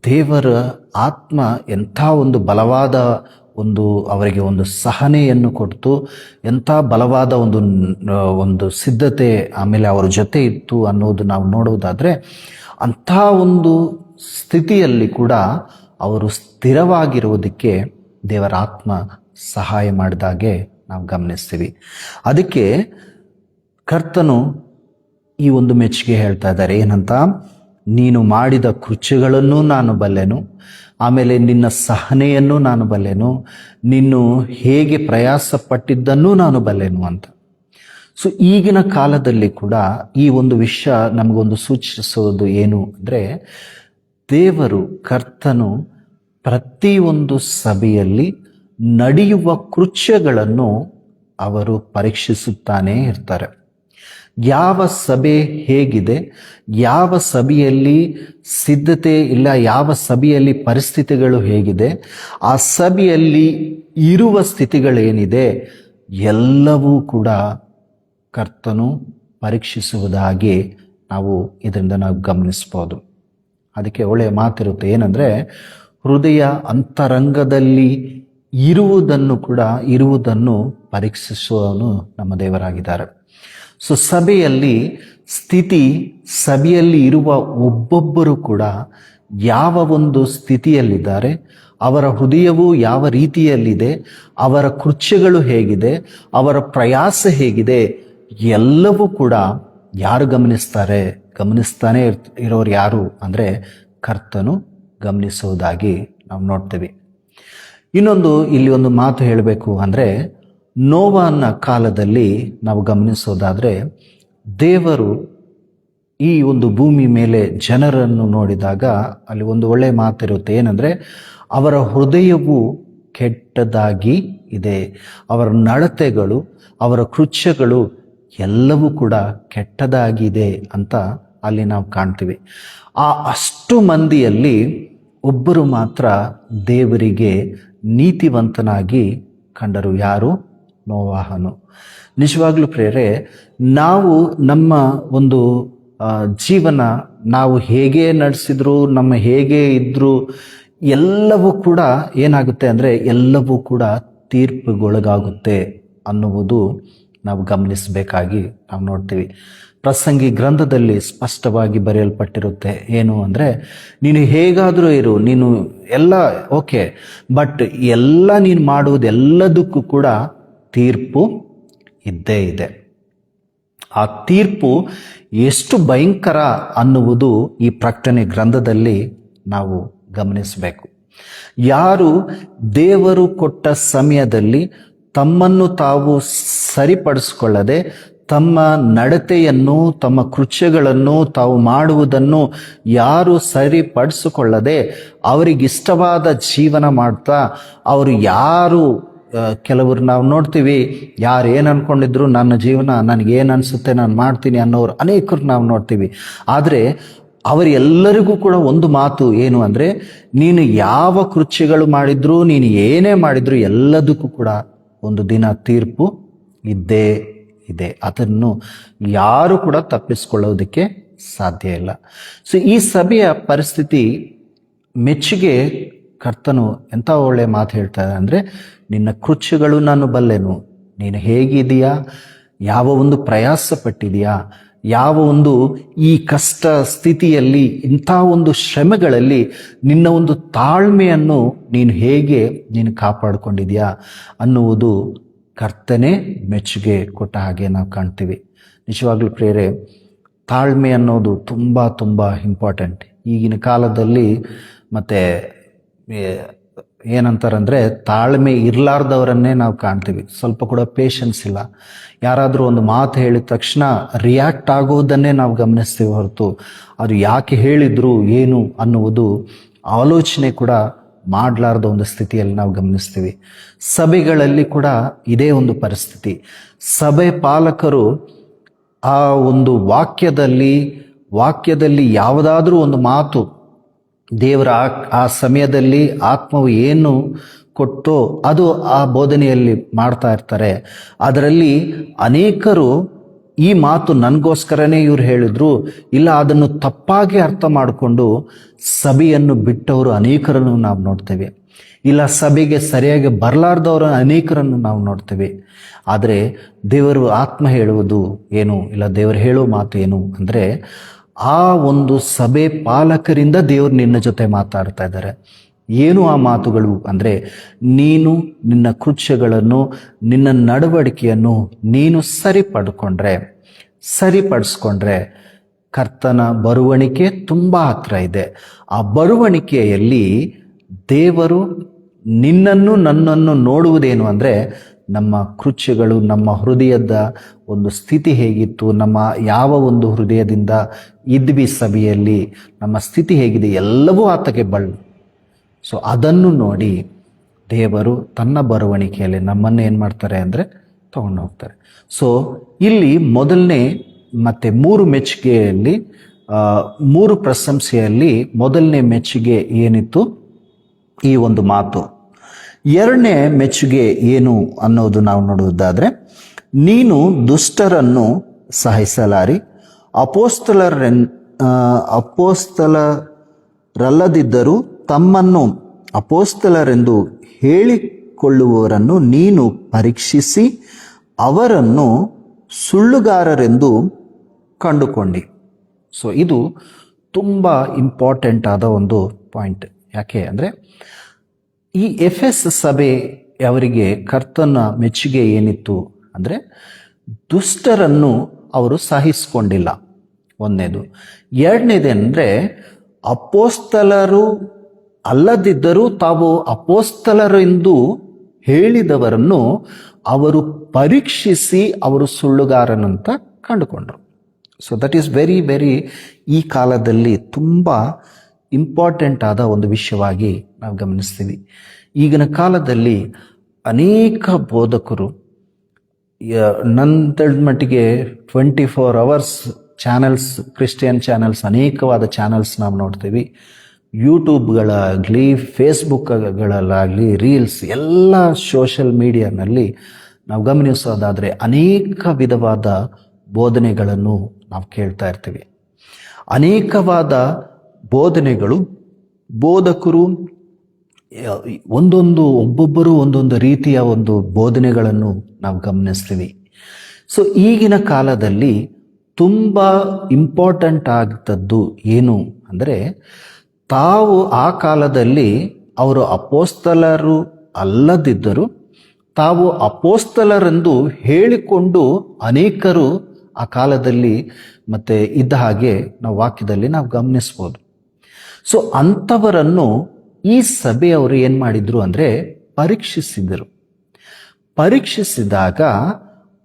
ದೇವರ ಆತ್ಮ ಎಂಥ ಒಂದು ಬಲವಾದ ಅವರಿಗೆ ಒಂದು ಸಹನೆಯನ್ನು ಕೊಟ್ಟು ಎಂಥ ಬಲವಾದ ಒಂದು ಸಿದ್ಧತೆ ಆಮೇಲೆ ಅವರ ಜೊತೆ ಇತ್ತು ಅನ್ನೋದು ನಾವು ನೋಡುವುದಾದರೆ ಅಂಥ ಒಂದು ಸ್ಥಿತಿಯಲ್ಲಿ ಕೂಡ ಅವರು ಸ್ಥಿರವಾಗಿರುವುದಕ್ಕೆ ದೇವರ ಆತ್ಮ ಸಹಾಯ ಮಾಡಿದಾಗೆ ನಾವು ಗಮನಿಸ್ತೀವಿ. ಅದಕ್ಕೆ ಕರ್ತನು ಈ ಒಂದು ಮೆಚ್ಚುಗೆ ಹೇಳ್ತಾ ಇದ್ದಾರೆ ಏನಂತ, ನೀನು ಮಾಡಿದ ಕೃತ್ಯಗಳನ್ನು ನಾನು ಬಲ್ಲೆನು, ಆಮೇಲೆ ನಿನ್ನ ಸಹನೆಯನ್ನು ನಾನು ಬಲ್ಲೆನು, ನೀನು ಹೇಗೆ ಪ್ರಯಾಸ ಪಟ್ಟಿದ್ದನ್ನು ನಾನು ಬಲ್ಲೆನು ಅಂತ. ಸೊ ಈಗಿನ ಕಾಲದಲ್ಲಿ ಕೂಡ ಈ ಒಂದು ವಿಷಯ ನಮಗೊಂದು ಸೂಚಿಸೋದು ಏನು ಅಂದರೆ ದೇವರು ಕರ್ತನು ಪ್ರತಿಯೊಂದು ಸಭೆಯಲ್ಲಿ ನಡೆಯುವ ಕೃತ್ಯಗಳನ್ನು ಅವರು ಪರೀಕ್ಷಿಸುತ್ತಾನೇ ಇರ್ತಾರೆ. ಯಾವ ಸಭೆ ಹೇಗಿದೆ, ಯಾವ ಸಭೆಯಲ್ಲಿ ಸಿದ್ಧತೆ ಇಲ್ಲ, ಯಾವ ಸಭೆಯಲ್ಲಿ ಪರಿಸ್ಥಿತಿಗಳು ಹೇಗಿದೆ, ಆ ಸಭೆಯಲ್ಲಿ ಇರುವ ಸ್ಥಿತಿಗಳೇನಿದೆ ಎಲ್ಲವೂ ಕೂಡ ಕರ್ತನು ಪರೀಕ್ಷಿಸುವುದಾಗಿ ನಾವು ಇದರಿಂದ ನಾವು ಗಮನಿಸ್ಬೋದು. ಅದಕ್ಕೆ ಒಳ್ಳೆಯ ಮಾತಿರುತ್ತೆ ಏನಂದರೆ ಹೃದಯ ಅಂತರಂಗದಲ್ಲಿ ಇರುವುದನ್ನು ಪರೀಕ್ಷಿಸುವವನು ನಮ್ಮ ದೇವರಾಗಿದ್ದಾರೆ. ಸೊ ಸಭೆಯಲ್ಲಿ ಇರುವ ಒಬ್ಬೊಬ್ಬರು ಕೂಡ ಯಾವ ಒಂದು ಸ್ಥಿತಿಯಲ್ಲಿದ್ದಾರೆ, ಅವರ ಹೃದಯವು ಯಾವ ರೀತಿಯಲ್ಲಿದೆ, ಅವರ ಕೃತ್ಯಗಳು ಹೇಗಿದೆ, ಅವರ ಪ್ರಯಾಸ ಹೇಗಿದೆ, ಎಲ್ಲವೂ ಕೂಡ ಯಾರು ಗಮನಿಸ್ತಾನೆ ಇರೋರು ಯಾರು ಅಂದರೆ ಕರ್ತನು ಗಮನಿಸೋದಾಗಿ ನಾವು ನೋಡ್ತೀವಿ. ಇನ್ನೊಂದು ಇಲ್ಲಿ ಒಂದು ಮಾತು ಹೇಳಬೇಕು ಅಂದರೆ ನೋವನ ಕಾಲದಲ್ಲಿ ನಾವು ಗಮನಿಸೋದಾದರೆ ದೇವರು ಈ ಒಂದು ಭೂಮಿ ಮೇಲೆ ಜನರನ್ನು ನೋಡಿದಾಗ ಅಲ್ಲಿ ಒಂದು ಒಳ್ಳೆಯ ಮಾತಿರುತ್ತೆ ಏನಂದರೆ ಅವರ ಹೃದಯವು ಕೆಟ್ಟದಾಗಿ ಇದೆ, ಅವರ ನಡತೆಗಳು, ಅವರ ಕೃತ್ಯಗಳು ಎಲ್ಲವೂ ಕೂಡ ಕೆಟ್ಟದಾಗಿದೆ ಅಂತ ಅಲ್ಲಿ ನಾವು ಕಾಣ್ತೀವಿ. ಅಷ್ಟು ಮಂದಿಯಲ್ಲಿ ಒಬ್ಬರು ಮಾತ್ರ ದೇವರಿಗೆ ನೀತಿವಂತನಾಗಿ ಕಂಡರು. ಯಾರು? ನೋವಾಹನು. ನಿಜವಾಗ್ಲೂ ಪ್ರೇರೆ, ನಾವು ನಮ್ಮ ಒಂದು ಜೀವನ ನಾವು ಹೇಗೆ ನಡೆಸಿದ್ರು, ನಮ್ಮ ಹೇಗೆ ಇದ್ದರೂ ಎಲ್ಲವೂ ಕೂಡ ಏನಾಗುತ್ತೆ ಅಂದರೆ ಎಲ್ಲವೂ ಕೂಡ ತೀರ್ಪುಗೊಳಗಾಗುತ್ತೆ ಅನ್ನುವುದು ನಾವು ಗಮನಿಸಬೇಕಾಗಿ ನಾವು ನೋಡ್ತೀವಿ. ಪ್ರಸಂಗಿ ಗ್ರಂಥದಲ್ಲಿ ಸ್ಪಷ್ಟವಾಗಿ ಬರೆಯಲ್ಪಟ್ಟಿರುತ್ತೆ ಏನು ಅಂದರೆ ನೀನು ಹೇಗಾದರೂ ಇರು, ನೀನು ಎಲ್ಲ ಓಕೆ, ಬಟ್ ಎಲ್ಲ ನೀನು ಮಾಡುವುದೆಲ್ಲದಕ್ಕೂ ಕೂಡ ತೀರ್ಪು ಇದ್ದೇ ಇದೆ. ಆ ತೀರ್ಪು ಎಷ್ಟು ಭಯಂಕರ ಅನ್ನುವುದು ಈ ಪ್ರಕಟಣೆ ಗ್ರಂಥದಲ್ಲಿ ನಾವು ಗಮನಿಸಬೇಕು. ಯಾರು ದೇವರು ಕೊಟ್ಟ ಸಮಯದಲ್ಲಿ ತಮ್ಮನ್ನು ತಾವು ಸರಿಪಡಿಸಿಕೊಳ್ಳದೆ ತಮ್ಮ ನಡತೆಯನ್ನು, ತಮ್ಮ ಕೃತ್ಯಗಳನ್ನು, ತಾವು ಮಾಡುವುದನ್ನು ಯಾರು ಸರಿಪಡಿಸಿಕೊಳ್ಳದೆ ಅವರಿಗಿಷ್ಟವಾದ ಜೀವನ ಮಾಡ್ತಾ ಅವರು ಯಾರು ಕೆಲವರು ನಾವು ನೋಡ್ತೀವಿ, ಯಾರು ಏನು ಅನ್ಕೊಂಡಿದ್ರು ನನ್ನ ಜೀವನ ನನಗೇನು ಅನಿಸುತ್ತೆ ನಾನು ಮಾಡ್ತೀನಿ ಅನ್ನೋರು ಅನೇಕರು ನಾವು ನೋಡ್ತೀವಿ. ಆದರೆ ಅವರೆಲ್ಲರಿಗೂ ಕೂಡ ಒಂದು ಮಾತು ಏನು ಅಂದರೆ, ನೀನು ಯಾವ ಕೃತ್ಯಗಳು ಮಾಡಿದ್ರು, ನೀನು ಏನೇ ಮಾಡಿದ್ರು ಎಲ್ಲದಕ್ಕೂ ಕೂಡ ಒಂದು ದಿನ ತೀರ್ಪು ಇದ್ದೇ ಇದೆ. ಅದನ್ನು ಯಾರು ಕೂಡ ತಪ್ಪಿಸ್ಕೊಳ್ಳೋದಕ್ಕೆ ಸಾಧ್ಯ ಇಲ್ಲ. ಸೊ ಈ ಸಭೆಯ ಪರಿಸ್ಥಿತಿ ಮೆಚ್ಚುಗೆ ಕರ್ತನು ಎಂಥ ಒಳ್ಳೆ ಮಾತು ಹೇಳ್ತಾರೆ ಅಂದರೆ, ನಿನ್ನ ಕೃತ್ಯಗಳು ನಾನು ಬಲ್ಲೆನು, ನೀನು ಹೇಗಿದೆಯಾ, ಯಾವ ಒಂದು ಪ್ರಯಾಸ ಪಟ್ಟಿದೆಯಾ, ಯಾವ ಒಂದು ಈ ಕಷ್ಟ ಸ್ಥಿತಿಯಲ್ಲಿ, ಇಂಥ ಒಂದು ಶ್ರಮೆಗಳಲ್ಲಿ ನಿನ್ನ ಒಂದು ತಾಳ್ಮೆಯನ್ನು ನೀನು ಕಾಪಾಡಿಕೊಂಡಿದೆಯಾ ಅನ್ನುವುದು ಕರ್ತನೇ ಮೆಚ್ಚುಗೆ ಕೊಟ್ಟ ಹಾಗೆ ನಾವು ಕಾಣ್ತೀವಿ. ನಿಜವಾಗ್ಲೂ ಪ್ರಿಯರೇ, ತಾಳ್ಮೆ ಅನ್ನೋದು ತುಂಬ ತುಂಬ ಇಂಪಾರ್ಟೆಂಟ್ ಈಗಿನ ಕಾಲದಲ್ಲಿ. ಮತ್ತು ಏನಂತಾರಂದರೆ, ತಾಳ್ಮೆ ಇರಲಾರ್ದವರನ್ನೇ ನಾವು ಕಾಣ್ತೀವಿ. ಸ್ವಲ್ಪ ಕೂಡ ಪೇಷನ್ಸ್ ಇಲ್ಲ. ಯಾರಾದರೂ ಒಂದು ಮಾತು ಹೇಳಿದ ತಕ್ಷಣ ರಿಯಾಕ್ಟ್ ಆಗೋದನ್ನೇ ನಾವು ಗಮನಿಸ್ತೀವಿ ಹೊರತು ಅದು ಯಾಕೆ ಹೇಳಿದ್ರು ಏನು ಅನ್ನುವುದು ಆಲೋಚನೆ ಕೂಡ ಮಾಡಲಾರ್ದ ಒಂದು ಸ್ಥಿತಿಯಲ್ಲಿ ನಾವು ಗಮನಿಸ್ತೀವಿ. ಸಭೆಗಳಲ್ಲಿ ಕೂಡ ಇದೇ ಒಂದು ಪರಿಸ್ಥಿತಿ. ಸಭೆ ಪಾಲಕರು ಆ ಒಂದು ವಾಕ್ಯದಲ್ಲಿ ಯಾವುದಾದ್ರೂ ಒಂದು ಮಾತು, ದೇವರ ಆ ಸಮಯದಲ್ಲಿ ಆತ್ಮವು ಏನು ಕೊಟ್ಟೋ ಅದು ಆ ಬೋಧನೆಯಲ್ಲಿ ಮಾಡ್ತಾ ಇರ್ತಾರೆ. ಅದರಲ್ಲಿ ಅನೇಕರು ಈ ಮಾತು ನನಗೋಸ್ಕರನೇ ಇವ್ರು ಹೇಳಿದ್ರು, ಇಲ್ಲ ಅದನ್ನು ತಪ್ಪಾಗಿ ಅರ್ಥ ಮಾಡಿಕೊಂಡು ಸಭೆಯನ್ನು ಬಿಟ್ಟವರು ಅನೇಕರನ್ನು ನಾವು ನೋಡ್ತೇವೆ. ಇಲ್ಲ ಸಭೆಗೆ ಸರಿಯಾಗಿ ಬರಲಾರ್ದವರ ಅನೇಕರನ್ನು ನಾವು ನೋಡ್ತೇವೆ. ಆದರೆ ದೇವರು ಆತ್ಮ ಹೇಳುವುದು ಏನು, ಇಲ್ಲ ದೇವರು ಹೇಳೋ ಮಾತು ಏನು ಅಂದರೆ, ಆ ಒಂದು ಸಭೆ ಪಾಲಕರಿಂದ ದೇವರು ನಿನ್ನ ಜೊತೆ ಮಾತಾಡ್ತಾ ಇದ್ದಾರೆ. ಏನು ಆ ಮಾತುಗಳು ಅಂದರೆ, ನೀನು ನಿನ್ನ ಕೃತ್ಯಗಳನ್ನು, ನಿನ್ನ ನಡವಳಿಕೆಯನ್ನು ನೀನು ಸರಿಪಡಿಸ್ಕೊಂಡ್ರೆ ಕರ್ತನ ಬರುವಣಿಕೆ ತುಂಬ ಹತ್ರ ಇದೆ. ಆ ಬರುವಣಿಕೆಯಲ್ಲಿ ದೇವರು ನಿನ್ನನ್ನು ನನ್ನನ್ನು ನೋಡುವುದೇನು ಅಂದರೆ, ನಮ್ಮ ಕೃತ್ಯಗಳು, ನಮ್ಮ ಹೃದಯದ ಒಂದು ಸ್ಥಿತಿ ಹೇಗಿತ್ತು, ನಮ್ಮ ಯಾವ ಒಂದು ಹೃದಯದಿಂದ ಇದ್ವಿ ಸಭೆಯಲ್ಲಿ, ನಮ್ಮ ಸ್ಥಿತಿ ಹೇಗಿದೆ, ಎಲ್ಲವೂ ಆತಗೆ ಸೊ ಅದನ್ನು ನೋಡಿ ದೇವರು ತನ್ನ ಬರುವಣಿಕೆಯಲ್ಲಿ ನಮ್ಮನ್ನು ಏನು ಮಾಡ್ತಾರೆ ಅಂದರೆ ತಗೊಂಡು ಹೋಗ್ತಾರೆ. ಸೊ ಇಲ್ಲಿ ಮೊದಲನೇ ಮತ್ತು 3 ಮೆಚ್ಚುಗೆಯಲ್ಲಿ, 3 ಪ್ರಶಂಸೆಯಲ್ಲಿ ಮೊದಲನೇ ಮೆಚ್ಚುಗೆ ಏನಿತ್ತು, ಈ ಒಂದು ಮಾತು. ಎರಡನೇ ಮೆಚ್ಚುಗೆ ಏನು ಅನ್ನೋದು ನಾವು ನೋಡುವುದಾದರೆ, ನೀನು ದುಷ್ಟರನ್ನು ಸಹಿಸಲಾರಿ, ಅಪೋಸ್ತಲರಲ್ಲದಿದ್ದರೂ ತಮ್ಮನ್ನು ಅಪೋಸ್ತಲರೆಂದು ಹೇಳಿಕೊಳ್ಳುವವರನ್ನು ನೀನು ಪರೀಕ್ಷಿಸಿ ಅವರನ್ನು ಸುಳ್ಳುಗಾರರೆಂದು ಕಂಡುಕೊಂಡಿ. ಸೊ ಇದು ತುಂಬ ಇಂಪಾರ್ಟೆಂಟ್ ಆದ ಒಂದು ಪಾಯಿಂಟ್. ಯಾಕೆ ಅಂದರೆ, ಈ ಎಫೆಸ್ ಸಭೆ ಅವರಿಗೆ ಕರ್ತನ ಮೆಚ್ಚುಗೆ ಏನಿತ್ತು ಅಂದರೆ, ದುಷ್ಟರನ್ನು ಅವರು ಸಹಿಸಿಕೊಂಡಿಲ್ಲ, ಒಂದನೇದು. ಎರಡನೇದಂದರೆ, ಅಪೋಸ್ತಲರು ಅಲ್ಲದಿದ್ದರೂ ತಾವು ಅಪೋಸ್ತಲರೆಂದು ಹೇಳಿದವರನ್ನು ಅವರು ಪರೀಕ್ಷಿಸಿ ಅವರು ಸುಳ್ಳುಗಾರನಂತ ಕಂಡುಕೊಂಡರು. So that is very very ಈ ಕಾಲದಲ್ಲಿ ತುಂಬ ಇಂಪಾರ್ಟೆಂಟ್ ಆದ ಒಂದು ವಿಷಯವಾಗಿ ನಾವು ಗಮನಿಸ್ತೀವಿ. ಈಗಿನ ಕಾಲದಲ್ಲಿ ಅನೇಕ ಬೋಧಕರು, ನನ್ನ ತಿಳಿದ ಮಟ್ಟಿಗೆ 24 hours ಚಾನಲ್ಸ್, ಕ್ರಿಶ್ಚಿಯನ್ ಚಾನಲ್ಸ್, ಅನೇಕವಾದ ಚಾನಲ್ಸ್ ನಾವು ನೋಡ್ತೀವಿ. ಯೂಟ್ಯೂಬ್ಗಳಾಗಲಿ, ಫೇಸ್ಬುಕ್ಗಳಲ್ಲಾಗಲಿ, ರೀಲ್ಸ್, ಎಲ್ಲ ಸೋಷಲ್ ಮೀಡಿಯಾನಲ್ಲಿ ನಾವು ಗಮನಿಸೋದಾದರೆ ಅನೇಕ ವಿಧವಾದ ಬೋಧನೆಗಳನ್ನು ನಾವು ಕೇಳ್ತಾ ಇರ್ತೀವಿ. ಅನೇಕವಾದ ಬೋಧನೆಗಳು, ಬೋಧಕರು ಒಬ್ಬೊಬ್ಬರು ಒಂದೊಂದು ರೀತಿಯ ಒಂದು ಬೋಧನೆಗಳನ್ನು ನಾವು ಗಮನಿಸ್ತೀವಿ. ಸೊ ಈಗಿನ ಕಾಲದಲ್ಲಿ ತುಂಬ ಇಂಪಾರ್ಟೆಂಟ್ ಆಗ್ತದ್ದು ಏನು ಅಂದರೆ, ತಾವು ಆ ಕಾಲದಲ್ಲಿ ಅವರು ಅಪೋಸ್ತಲರು ಅಲ್ಲದಿದ್ದರೂ ತಾವು ಅಪೋಸ್ತಲರೆಂದು ಹೇಳಿಕೊಂಡು ಅನೇಕರು ಆ ಕಾಲದಲ್ಲಿ ಮತ್ತೆ ಇದ್ದ ಹಾಗೆ ನಾವು ವಾಕ್ಯದಲ್ಲಿ ನಾವು ಗಮನಿಸ್ಬೋದು. ಸೊ ಅಂಥವರನ್ನು ಈ ಸಭೆಯವರು ಏನು ಮಾಡಿದ್ರು ಅಂದರೆ ಪರೀಕ್ಷಿಸಿದರು. ಪರೀಕ್ಷಿಸಿದಾಗ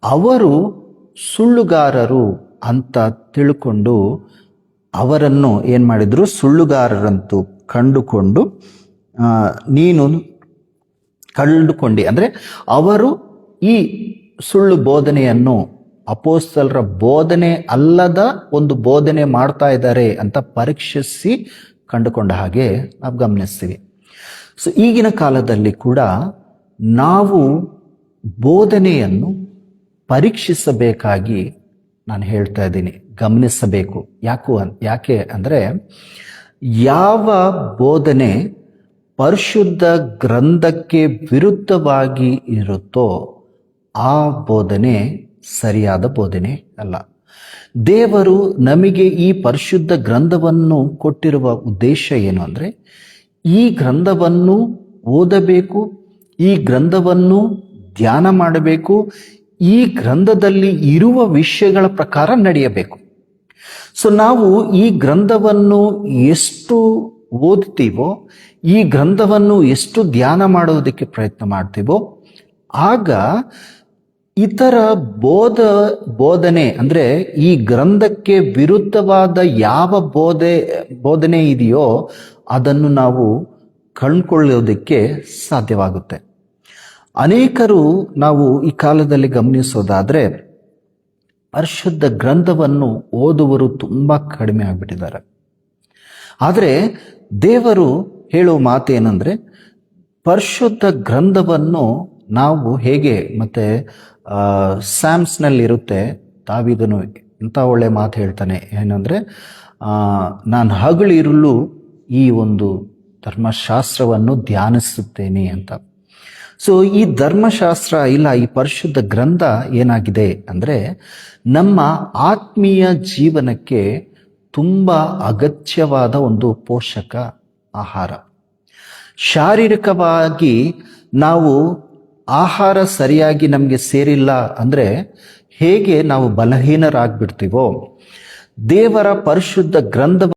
ಅವರು ಸುಳ್ಳುಗಾರರು ಅಂತ ತಿಳ್ಕೊಂಡು ಅವರನ್ನು ಏನು ಮಾಡಿದ್ರು, ಸುಳ್ಳುಗಾರರಂತೂ ಕಂಡುಕೊಂಡು ನೀನು ಕಂಡುಕೊಂಡಿ, ಅಂದರೆ ಅವರು ಈ ಸುಳ್ಳು ಬೋಧನೆಯನ್ನು ಅಪೋಸ್ತಲರ ಬೋಧನೆ ಅಲ್ಲದ ಒಂದು ಬೋಧನೆ ಮಾಡ್ತಾ ಇದ್ದಾರೆ ಅಂತ ಪರೀಕ್ಷಿಸಿ ಕಂಡುಕೊಂಡ ಹಾಗೆ ನಾವು ಗಮನಿಸ್ತೀವಿ. ಸೊ ಈಗಿನ ಕಾಲದಲ್ಲಿ ಕೂಡ ನಾವು ಬೋಧನೆಯನ್ನು ಪರೀಕ್ಷಿಸಬೇಕಾಗಿ ನಾನು ಹೇಳ್ತಾ ಇದ್ದೀನಿ, ಗಮನಿಸಬೇಕು. ಯಾಕೆ ಅಂದರೆ ಯಾವ ಬೋಧನೆ ಪರಿಶುದ್ಧ ಗ್ರಂಥಕ್ಕೆ ವಿರುದ್ಧವಾಗಿ ಇರುತ್ತೋ ಆ ಬೋಧನೆ ಸರಿಯಾದ ಬೋಧನೆ ಅಲ್ಲ. ದೇವರು ನಮಗೆ ಈ ಪರಿಶುದ್ಧ ಗ್ರಂಥವನ್ನು ಕೊಟ್ಟಿರುವ ಉದ್ದೇಶ ಏನು ಅಂದರೆ, ಈ ಗ್ರಂಥವನ್ನು ಓದಬೇಕು, ಈ ಗ್ರಂಥವನ್ನು ಧ್ಯಾನ ಮಾಡಬೇಕು, ಈ ಗ್ರಂಥದಲ್ಲಿ ಇರುವ ವಿಷಯಗಳ ಪ್ರಕಾರ ನಡೆಯಬೇಕು. ಸೊ ನಾವು ಈ ಗ್ರಂಥವನ್ನು ಎಷ್ಟು ಓದ್ತೀವೋ, ಈ ಗ್ರಂಥವನ್ನು ಎಷ್ಟು ಧ್ಯಾನ ಮಾಡೋದಕ್ಕೆ ಪ್ರಯತ್ನ ಮಾಡ್ತೀವೋ, ಆಗ ಇತರ ಬೋಧನೆ ಅಂದರೆ ಈ ಗ್ರಂಥಕ್ಕೆ ವಿರುದ್ಧವಾದ ಯಾವ ಬೋಧನೆ ಇದೆಯೋ ಅದನ್ನು ನಾವು ಕಂಡುಕೊಳ್ಳೋದಕ್ಕೆ ಸಾಧ್ಯವಾಗುತ್ತೆ. ಅನೇಕರು ನಾವು ಈ ಕಾಲದಲ್ಲಿ ಗಮನಿಸೋದಾದರೆ ಪರಿಶುದ್ಧ ಗ್ರಂಥವನ್ನು ಓದುವರು ತುಂಬ ಕಡಿಮೆ ಆಗಿಬಿಟ್ಟಿದ್ದಾರೆ. ಆದರೆ ದೇವರು ಹೇಳುವ ಮಾತೇನೆಂದರೆ, ಪರಿಶುದ್ಧ ಗ್ರಂಥವನ್ನು ನಾವು ಹೇಗೆ, ಮತ್ತು ಸ್ಯಾಮ್ಸ್ನಲ್ಲಿರುತ್ತೆ, ದಾವೀದನು ಇಂಥ ಒಳ್ಳೆ ಮಾತು ಹೇಳ್ತಾನೆ, ಏನಂದರೆ ನಾನು ಹಗಲಿರುಳು ಈ ಒಂದು ಧರ್ಮಶಾಸ್ತ್ರವನ್ನು ಧ್ಯಾನಿಸುತ್ತೇನೆ ಅಂತ. ಸೊ ಈ ಧರ್ಮಶಾಸ್ತ್ರ ಇಲ್ಲ, ಈ ಪರಿಶುದ್ಧ ಗ್ರಂಥ ಏನಾಗಿದೆ ಅಂದರೆ ನಮ್ಮ ಆತ್ಮೀಯ ಜೀವನಕ್ಕೆ ತುಂಬ ಅಗತ್ಯವಾದ ಒಂದು ಪೋಷಕ ಆಹಾರ. ಶಾರೀರಿಕವಾಗಿ ನಾವು ಆಹಾರ ಸರಿಯಾಗಿ ನಮಗೆ ಸೇರಿಲ್ಲ ಅಂದರೆ ಹೇಗೆ ನಾವು ಬಲಹೀನರಾಗ್ಬಿಡ್ತೀವೋ, ದೇವರ ಪರಿಶುದ್ಧ ಗ್ರಂಥ